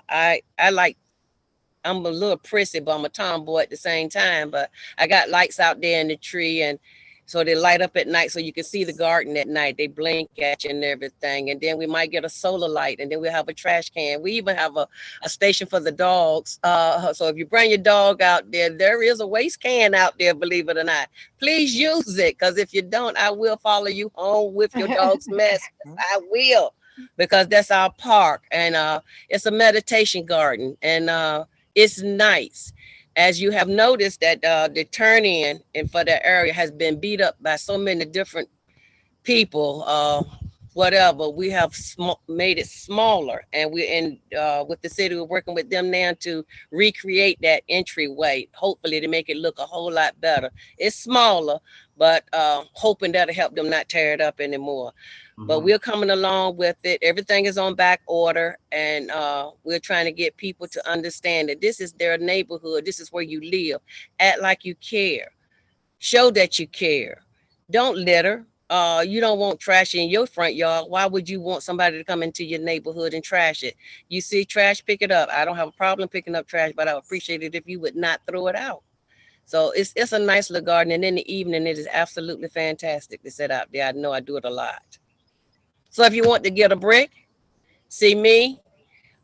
I'm a little prissy, but I'm a tomboy at the same time. But I got lights out there in the tree, and so they light up at night so you can see the garden at night. They blink at you and everything. And then we might get a solar light, and then we'll have a trash can. We even have a station for the dogs. So if you bring your dog out there, there is a waste can out there, believe it or not. Please use it, because if you don't, I will follow you home with your dog's mess. I will, because that's our park. And it's a meditation garden. And it's nice. As you have noticed that the turn in and for that area has been beat up by so many different people, whatever, we have made it smaller, and we're in with the city, we're working with them now to recreate that entryway, hopefully to make it look a whole lot better. It's smaller, but hoping that'll help them not tear it up anymore. But we're coming along with it. Everything is on back order, and we're trying to get people to understand that this is their neighborhood. This is where you live. Act like you care. Show that you care. Don't litter. You don't want trash in your front yard. Why would you want somebody to come into your neighborhood and trash it? You see trash, pick it up. I don't have a problem picking up trash, but I would appreciate it if you would not throw it out. So it's a nice little garden, and in the evening, it is absolutely fantastic to sit out there. I know I do it a lot. So if you want to get a brick, see me,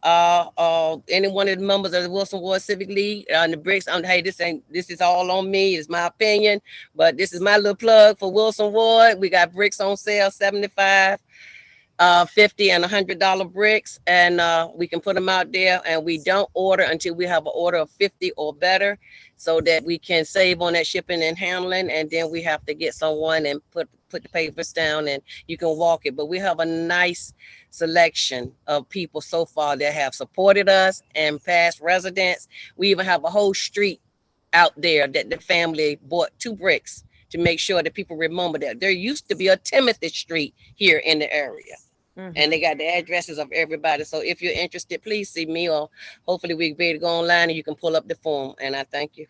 any one of the members of the Wilson Ward Civic League on the bricks. Hey, this is all on me. It's my opinion, but this is my little plug for Wilson Ward. We got bricks on sale, 75, 50 and $100 bricks, and we can put them out there, and we don't order until we have an order of 50 or better, so that we can save on that shipping and handling. And then we have to get someone and put the papers down, and you can walk it. But we have a nice selection of people so far that have supported us and past residents. We even have a whole street out there that the family bought 2 bricks to make sure that people remember that there used to be a Timothy Street here in the area. And they got the addresses of everybody. So if you're interested, please see me, or hopefully we can be able to go online and you can pull up the form. And I thank you.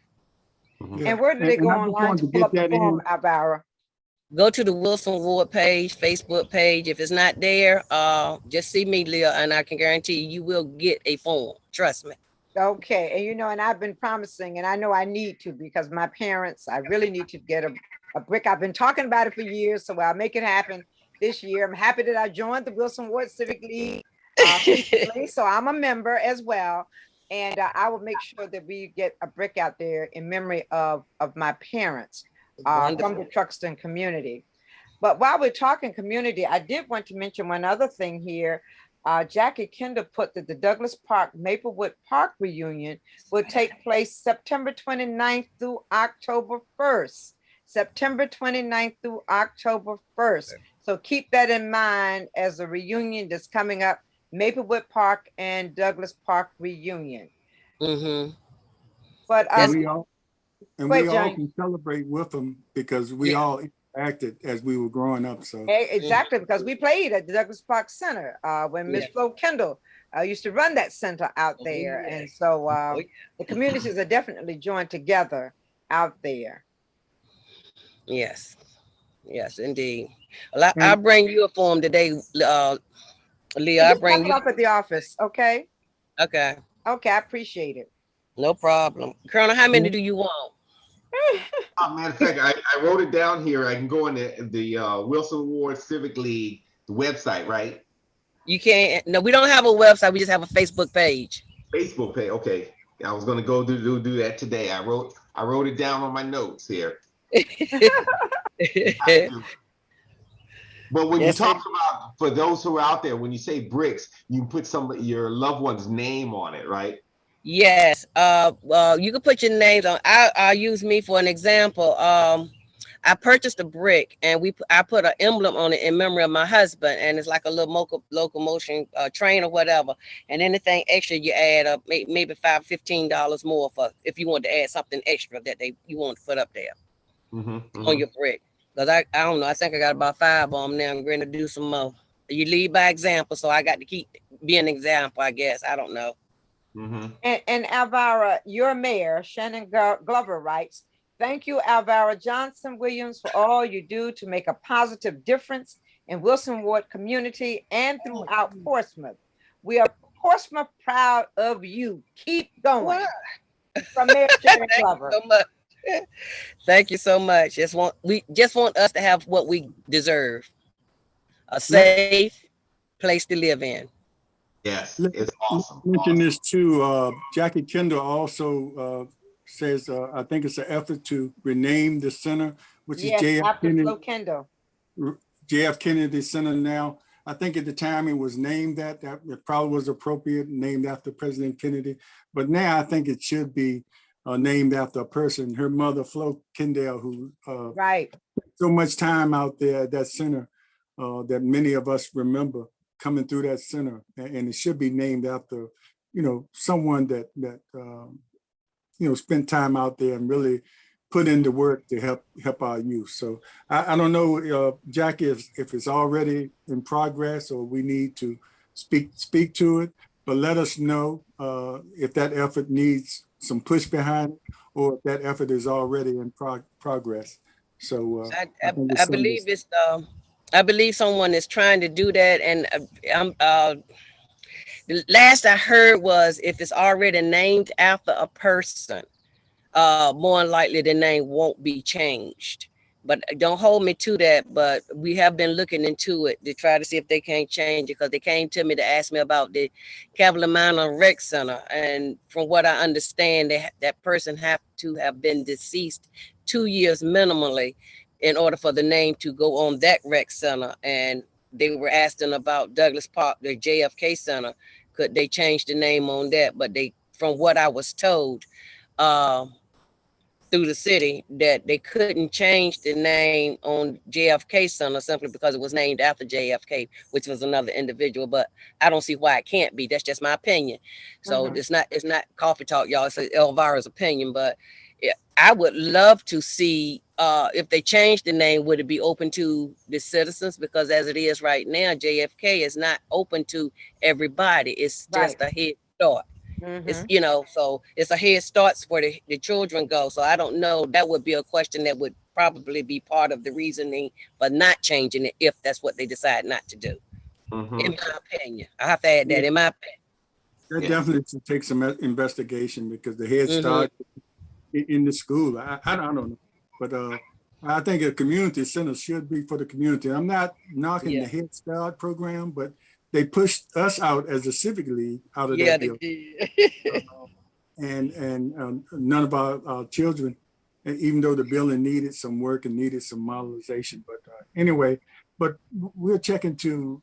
Yeah. And where do they go I just online wanted to to pull get up the that in. form, Elvira? Go to the Wilson Ward page, Facebook page. If it's not there, just see me, Leah, and I can guarantee you will get a form. Trust me. Okay. And and I've been promising, and I know I need to, because my parents, I really need to get a brick. I've been talking about it for years, so I'll make it happen this year. I'm happy that I joined the Wilson Ward Civic League recently, so I'm a member as well. And I will make sure that we get a brick out there in memory of my parents from the Truxton community. But while we're talking community, I did want to mention one other thing here. Jackie Kendall put that the Douglas Park Maplewood Park reunion will take place September 29th through October 1st. September 29th through October 1st. So keep that in mind as a reunion that's coming up Maplewood Park and Douglas Park reunion. Mm-hmm. But And That's we all Go ahead, can celebrate with them because we Yeah. all interacted as we were growing up. So exactly, because we played at the Douglas Park Center when Miss Yeah. Flo Kendall used to run that center out there. yeah. And so Oh, the communities are definitely joined together out there. yes. Yes, indeed. Well, I'll and bring you a form today, Leah. And I'll just drop bring it you. off at the office, okay? Okay. Okay, I appreciate it. No problem. Colonel, how many do you want? Matter of fact, I wrote it down here. I can go in the Wilson Ward Civic League the website, right? You can't. No, we don't have a website. We just have a Facebook page. Facebook page. Okay, I was gonna go do that today. I wrote it down on my notes here. But when you Yes, talk about, for those who are out there, when you say bricks, you put your loved one's name on it, right? yes. Well, you can put your names on. I'll use me for an example. I purchased a brick and I put an emblem on it in memory of my husband, and it's like a little locomotion train or whatever. And anything extra you add up, maybe $15 more for if you want to add something extra that you want to put up there on your brick. Because I don't know, I think I got about 5 of them now. I'm going to do some more. You lead by example, so I got to keep being an example, I guess. I don't know. And Elvira, your mayor, Shannon Glover, writes, "Thank you, Elvira Johnson Williams, for all you do to make a positive difference in Wilson Ward community and throughout Portsmouth. We are Portsmouth proud of you. Keep going." Wow. From Mayor Shannon Thank Glover. you so much. Thank you so much. We just want us to have what we deserve. A safe place to live in. Yes, it's awesome. Mention this too. Jackie Kendall also says, I think it's an effort to rename the center, which is JF Kennedy Center now. I think at the time it was named that it probably was appropriate, named after President Kennedy. But now I think it should be named after a person, her mother, Flo Kendall, who right so much time out there at that center that many of us remember coming through that center, and it should be named after, someone that spent time out there and really put in the work to help our youth. So I don't know, Jackie, if it's already in progress or we need to speak to it, but let us know if that effort needs some push behind it or if that effort is already in progress. So I believe I believe someone is trying to do that, and the last I heard was if it's already named after a person, more than likely the name won't be changed. But don't hold me to that. But we have been looking into it to try to see if they can't change it, because they came to me to ask me about the Cavalier Minor Rec Center. And from what I understand, that person have to have been deceased 2 years minimally in order for the name to go on that rec center. And they were asking about Douglas Park, the JFK Center. Could they change the name on that? But from what I was told, through the city, that they couldn't change the name on JFK Center simply because it was named after JFK, which was another individual. But I don't see why it can't be. That's just my opinion. So it's not coffee talk, y'all. It's Elvira's opinion. But I would love to see if they change the name, would it be open to the citizens? Because as it is right now, JFK is not open to everybody. It's just a head start. It's, so it's a head starts where the children go. So I don't know. That would be a question that would probably be part of the reasoning for not changing it if that's what they decide not to do. In my opinion, I have to add that. In my opinion, that definitely should take some investigation, because the head start in the school. I don't know, but I think a community center should be for the community. I'm not knocking the Head Start program, but they pushed us out as a Civic League out of that deal. And none of our children, even though the building needed some work and needed some modernization. But anyway, we're checking to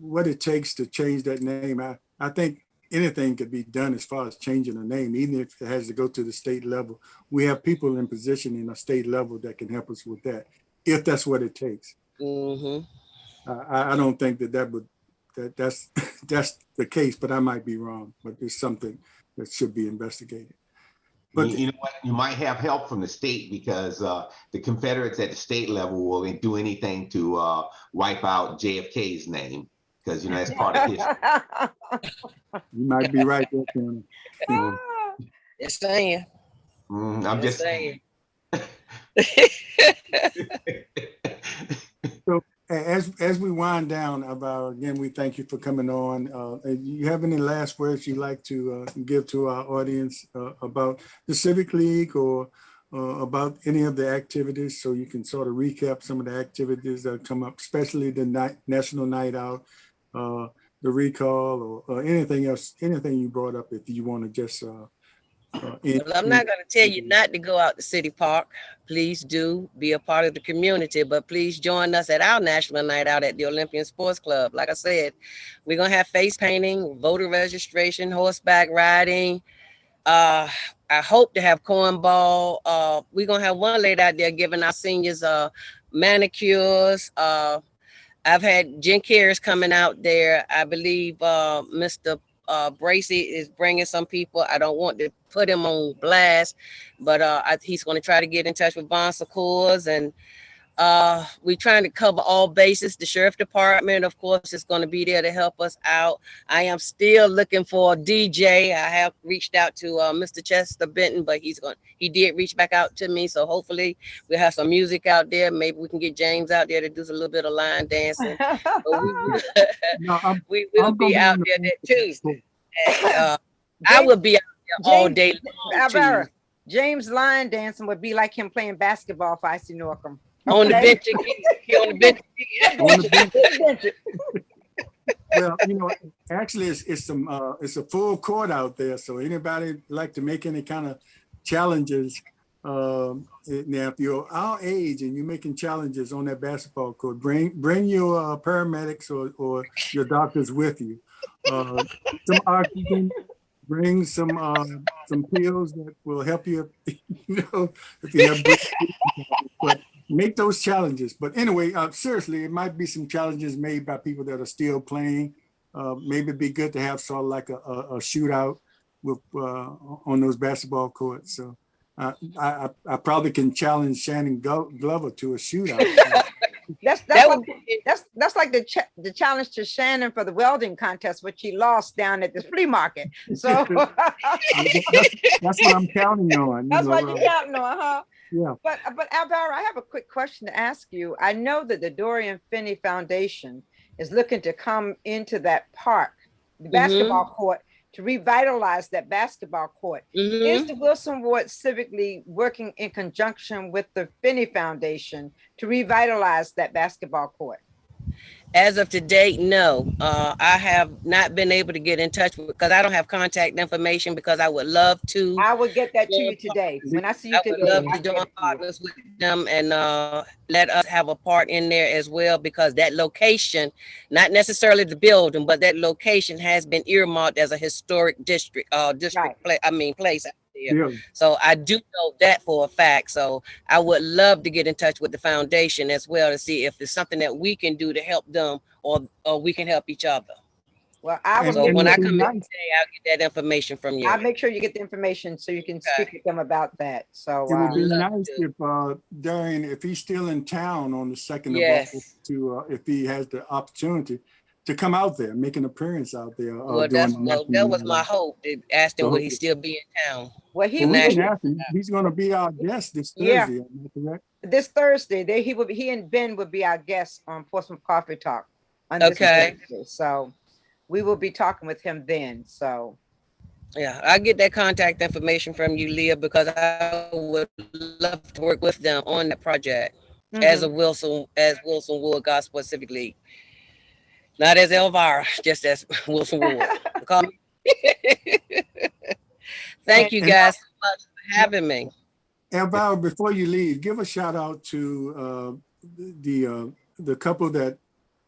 what it takes to change that name. I think anything could be done as far as changing a name, even if it has to go to the state level. We have people in position in a state level that can help us with that, if that's what it takes. I don't think that would that's that's the case, but I might be wrong. But it's something that should be investigated. But you know what? You might have help from the state because the Confederates at the state level will do anything to wipe out JFK's name because that's part of history. you might be right there, Colonel. Just saying. I'm just saying. So as we wind down, again, we thank you for coming on. You have any last words you'd like to give to our audience about the Civic League or about any of the activities, so you can sort of recap some of the activities that come up, especially the National Night Out, the recall, or anything else, anything you brought up, if you want to just Well, I'm not going to tell you not to go out to City Park. Please do be a part of the community, but please join us at our National Night Out at the Olympian Sports Club. Like I said, we're going to have face painting, voter registration, horseback riding. I hope to have cornball. We're going to have one lady out there giving our seniors manicures. I've had Jen Cares coming out there. I believe Mr. Bracy is bringing some people. I don't want to put him on blast, but he's going to try to get in touch with Bon Secours, and we're trying to cover all bases. The sheriff department, of course, is going to be there to help us out. I am still looking for a DJ. I have reached out to Mr. Chester Benton, but he did reach back out to me. So hopefully we'll have some music out there. Maybe we can get James out there to do a little bit of line dancing. We will be out there that Tuesday. And, I will be out there all day long. James line dancing would be like him playing basketball for Icy Norcom. Okay. On the bench again. On the bench. Well, actually, it's a full court out there. So anybody like to make any kind of challenges? Now, if you're our age and you're making challenges on that basketball court, bring your paramedics or your doctors with you. Some oxygen. Bring some pills that will help you, if you have. But make those challenges. But anyway, seriously, it might be some challenges made by people that are still playing. Maybe it'd be good to have sort of like a shootout with on those basketball courts. So I probably can challenge Shannon Glover to a shootout. That's like the challenge to Shannon for the welding contest, which he lost down at the flea market. So that's what I'm counting on. That's what you're counting on, huh? Yeah. But Elvira, I have a quick question to ask you. I know that the Dorian Finney Foundation is looking to come into that park, the basketball court, to revitalize that basketball court. Is the Wilson Ward Civic League working in conjunction with the Finney Foundation to revitalize that basketball court? As of today, no. I have not been able to get in touch with, because I don't have contact information, because I would love to. I will get that to you today. When I see you today, I would love to join partners with them and let us have a part in there as well, because that location, not necessarily the building, but that location has been earmarked as a historic district, place out there. Yeah. So I do know that for a fact. So I would love to get in touch with the foundation as well to see if there's something that we can do to help them, or we can help each other. Well, when I come in today, I'll get that information from you. I'll make sure you get the information so you can speak with them about that. So it would be nice if Darian, if he's still in town on the 2nd of August, if he has the opportunity to come out there, make an appearance out there. Well, that was my hope. They asked him, would he still be in town? Well, he's going to be our guest this Thursday. Yeah. This Thursday, he and Ben would be our guests on Portsmouth Coffee Talk. Okay. So we will be talking with him then. So yeah, I'll get that contact information from you, Leah, because I would love to work with them on that project as Wilson Wood Gosport Civic League. Not as Elvira, just as Wilson Ward. Thank you guys so much for having me. Elvira, before you leave, give a shout out to the couple that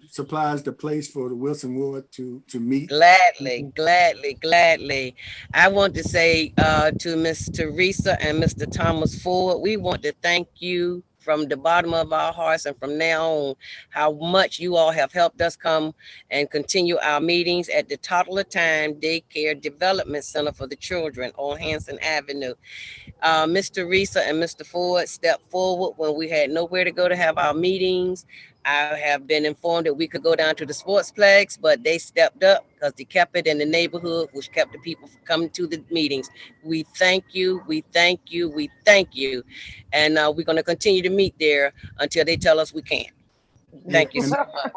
supplies the place for the Wilson Ward to meet. Gladly. I want to say to Miss Teresa and Mr. Thomas Ford, we want to thank you from the bottom of our hearts and from now on how much you all have helped us come and continue our meetings at the Toddler Time Daycare Development Center for the Children on Hanson Avenue. Ms. Teresa and Mr. Ford stepped forward when we had nowhere to go to have our meetings. I have been informed that we could go down to the sportsplex, but they stepped up because they kept it in the neighborhood, which kept the people from coming to the meetings. We thank you, we thank you, we thank you. And we're going to continue to meet there until they tell us we can't. Thank you so much.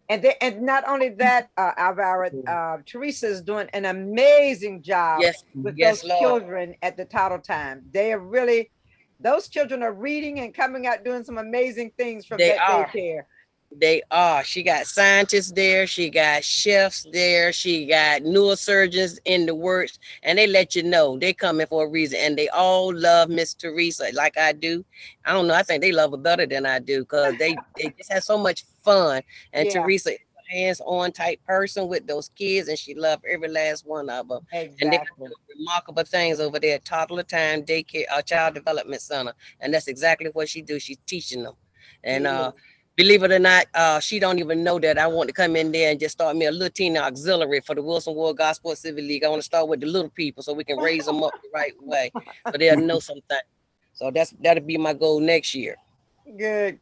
And not only that, Elvira, Teresa is doing an amazing job with those children at the Toddle Time. They are really, those children are reading and coming out doing some amazing things from that daycare. They are. She got scientists there. She got chefs there. She got neurosurgeons in the works. And they let you know they coming for a reason. And they all love Miss Teresa like I do. I don't know. I think they love her better than I do because they just have so much fun. And Teresa is a hands-on type person with those kids. And she loved every last one of them. Exactly. And they do remarkable things over there at Toddler Time Daycare, Child Development Center. And that's exactly what she do. She's teaching them. And believe it or not, she don't even know that I want to come in there and just start me a little teen auxiliary for the Wilson Ward Gosport Civic League. I want to start with the little people so we can raise them up the right way, so they'll know something. So that'll be my goal next year. Good.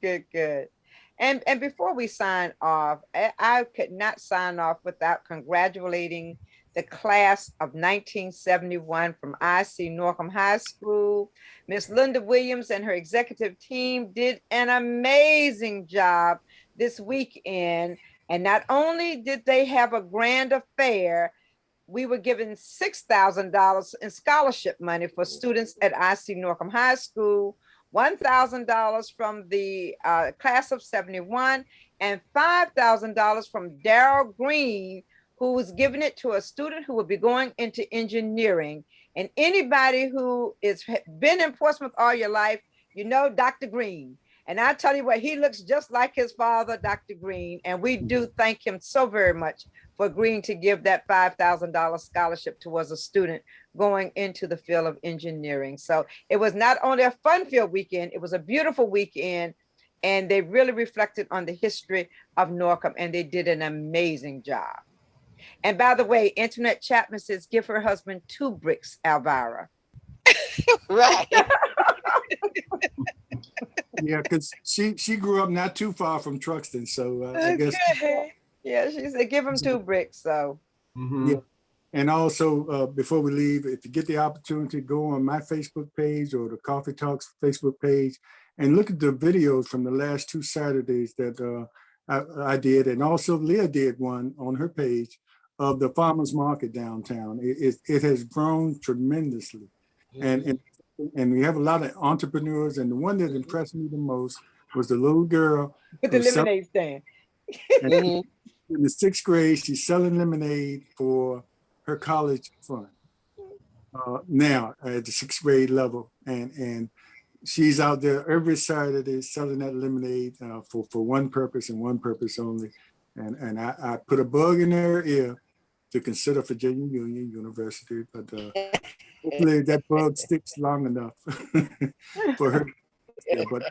And before we sign off, I could not sign off without congratulating the class of 1971 from IC Norcom High School. Miss Linda Williams and her executive team did an amazing job this weekend. And not only did they have a grand affair, we were given $6,000 in scholarship money for students at IC Norcom High School, $1,000 from the class of 71, and $5,000 from Daryl Green, who was giving it to a student who would be going into engineering. And anybody who has been in Portsmouth all your life, you know Dr. Green. And I tell you what, he looks just like his father, Dr. Green. And we do thank him so very much for agreeing to give that $5,000 scholarship towards a student going into the field of engineering. So it was not only a fun-filled weekend, it was a beautiful weekend. And they really reflected on the history of Norcom, and they did an amazing job. And by the way, Internet Chapman says, give her husband 2 bricks, Elvira. Right. Yeah, because she grew up not too far from Truxton, so I guess. Yeah, she said, give him 2 bricks. So. Yeah. And also, before we leave, if you get the opportunity, go on my Facebook page or the Coffee Talks Facebook page and look at the videos from the last 2 Saturdays that I did. And also Leah did one on her page of the farmers market downtown. It has grown tremendously. And we have a lot of entrepreneurs. And the one that impressed me the most was the little girl with the lemonade stand. In the 6th grade, she's selling lemonade for her college fund now at the 6th grade level. And she's out there every Saturday selling that lemonade for one purpose and one purpose only. And I put a bug in her ear to consider Virginia Union University, but hopefully that bug sticks long enough for her. Yeah, but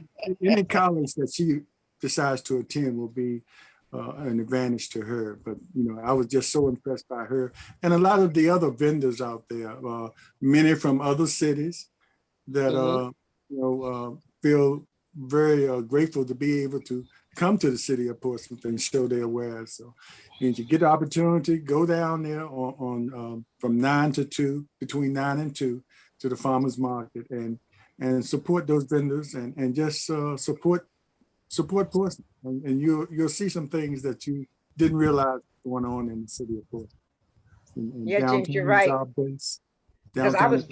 any college that she decides to attend will be an advantage to her. But I was just so impressed by her and a lot of the other vendors out there, many from other cities that feel very grateful to be able to come to the city of Portsmouth and show their wares. So if you get the opportunity, go down there on from 9 to 2, between 9 and 2 to the farmers market and support those vendors and just support Portsmouth. And you'll see some things that you didn't realize going on in the city of Portsmouth. Yeah, James, you're right. Because I was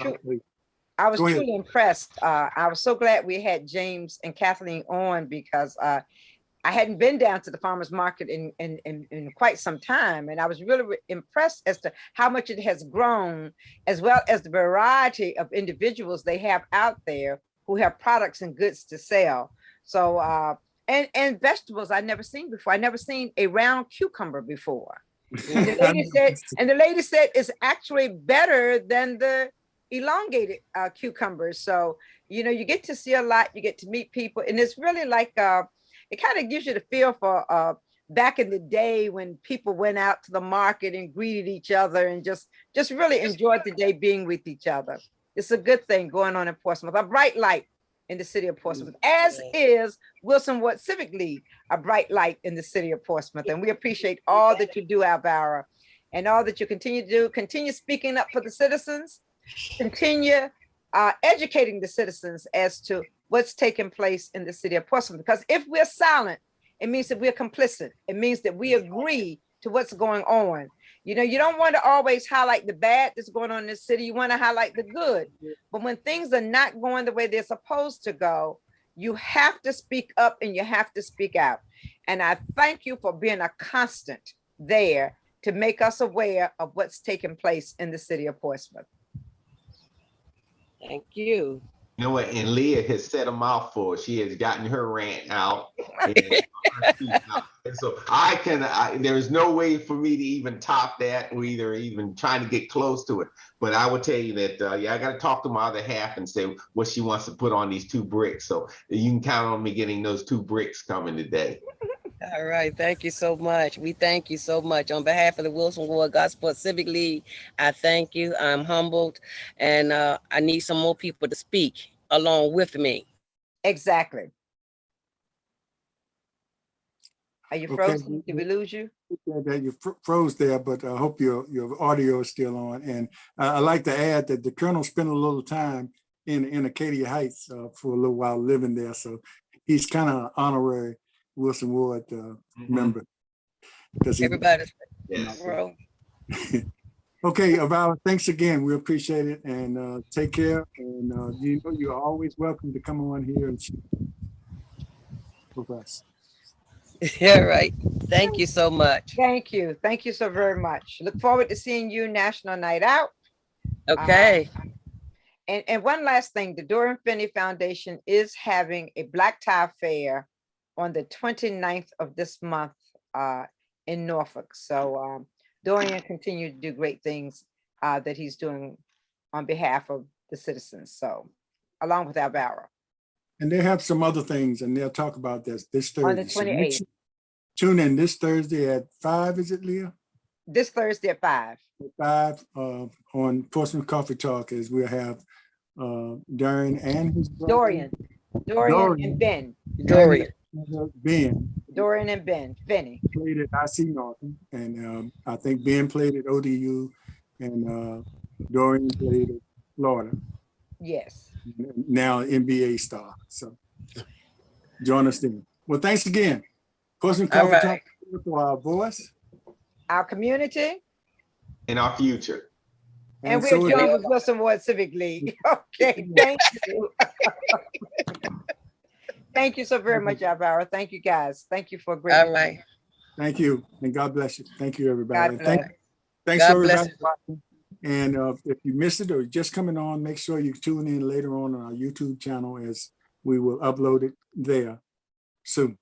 truly impressed. I was so glad we had James and Kathleen on because I hadn't been down to the farmers market in quite some time. And I was really impressed as to how much it has grown, as well as the variety of individuals they have out there who have products and goods to sell. So, and vegetables I'd never seen before. I never seen a round cucumber before. And the lady said it's actually better than the elongated cucumbers. So you know, you get to see a lot, you get to meet people, and it's really like it kind of gives you the feel for back in the day when people went out to the market and greeted each other and just really enjoyed the day being with each other. It's a good thing going on in Portsmouth, a bright light in the city of Portsmouth, as is Wilson Ward Civic League, a bright light in the city of Portsmouth. And we appreciate all that you do, Elvira, and all that you continue to do. Continue speaking up for the citizens, continue educating the citizens as to what's taking place in the city of Portsmouth. Because if we're silent, it means that we're complicit. It means that we agree to what's going on. You know, you don't want to always highlight the bad that's going on in the city. You want to highlight the good. But when things are not going the way they're supposed to go, you have to speak up and you have to speak out. And I thank you for being a constant there to make us aware of what's taking place in the city of Portsmouth. Thank you. You know what? And Leah has said a mouthful. She has gotten her rant out. And so there's no way for me to even top that or even trying to get close to it. But I will tell you that, yeah, I got to talk to my other half and say what she wants to put on these 2 bricks. So you can count on me getting those 2 bricks coming today. All right. Thank you so much. We thank you so much. On behalf of the Wilson Ward Gosport Civic League, I thank you. I'm humbled, and I need some more people to speak along with me. Exactly. Are you Okay. frozen? Did we lose you? That you froze there, but I hope your audio is still on. And I'd like to add that the Colonel spent a little time in Acadia Heights for a little while living there. So he's kind of an honorary Wilson Ward member. Everybody's Yes. Okay, Elvira, thanks again. We appreciate it, and take care. And you know you're always welcome to come on here and share with us. Yeah, right. Thank you so much. Thank you. Thank you so very much. Look forward to seeing you National Night Out. Okay. And one last thing, the Dorian Finney Foundation is having a Black Tie Fair on the 29th of this month in Norfolk. So Dorian continued to do great things that he's doing on behalf of the citizens. So along with Elvira. And they have some other things, and they'll talk about this Thursday. On the 28th. So tune in this Thursday at 5, is it, Leah? This Thursday at 5. At 5 on Portsmouth Coffee Talk, as we'll have Dorian and his brother. Dorian and Ben. Dorian. Ben. And Ben. Finney. Played at IC Norton, and I think Ben played at ODU, and Dorian played at Florida. Yes. Now NBA star. So join us then. Well, thanks again. Portsmouth Coffee Talk for our voice, our community, and our future. And we're joined with Wilson Ward Civic League. Okay, thank you. Thank you so very much, Elvira. Thank you, guys. Thank you for a great. All right. Thank you, and God bless you. Thank you, everybody. God bless. Thanks to everybody watching. And if you missed it or just coming on, make sure you tune in later on our YouTube channel, as we will upload it there soon.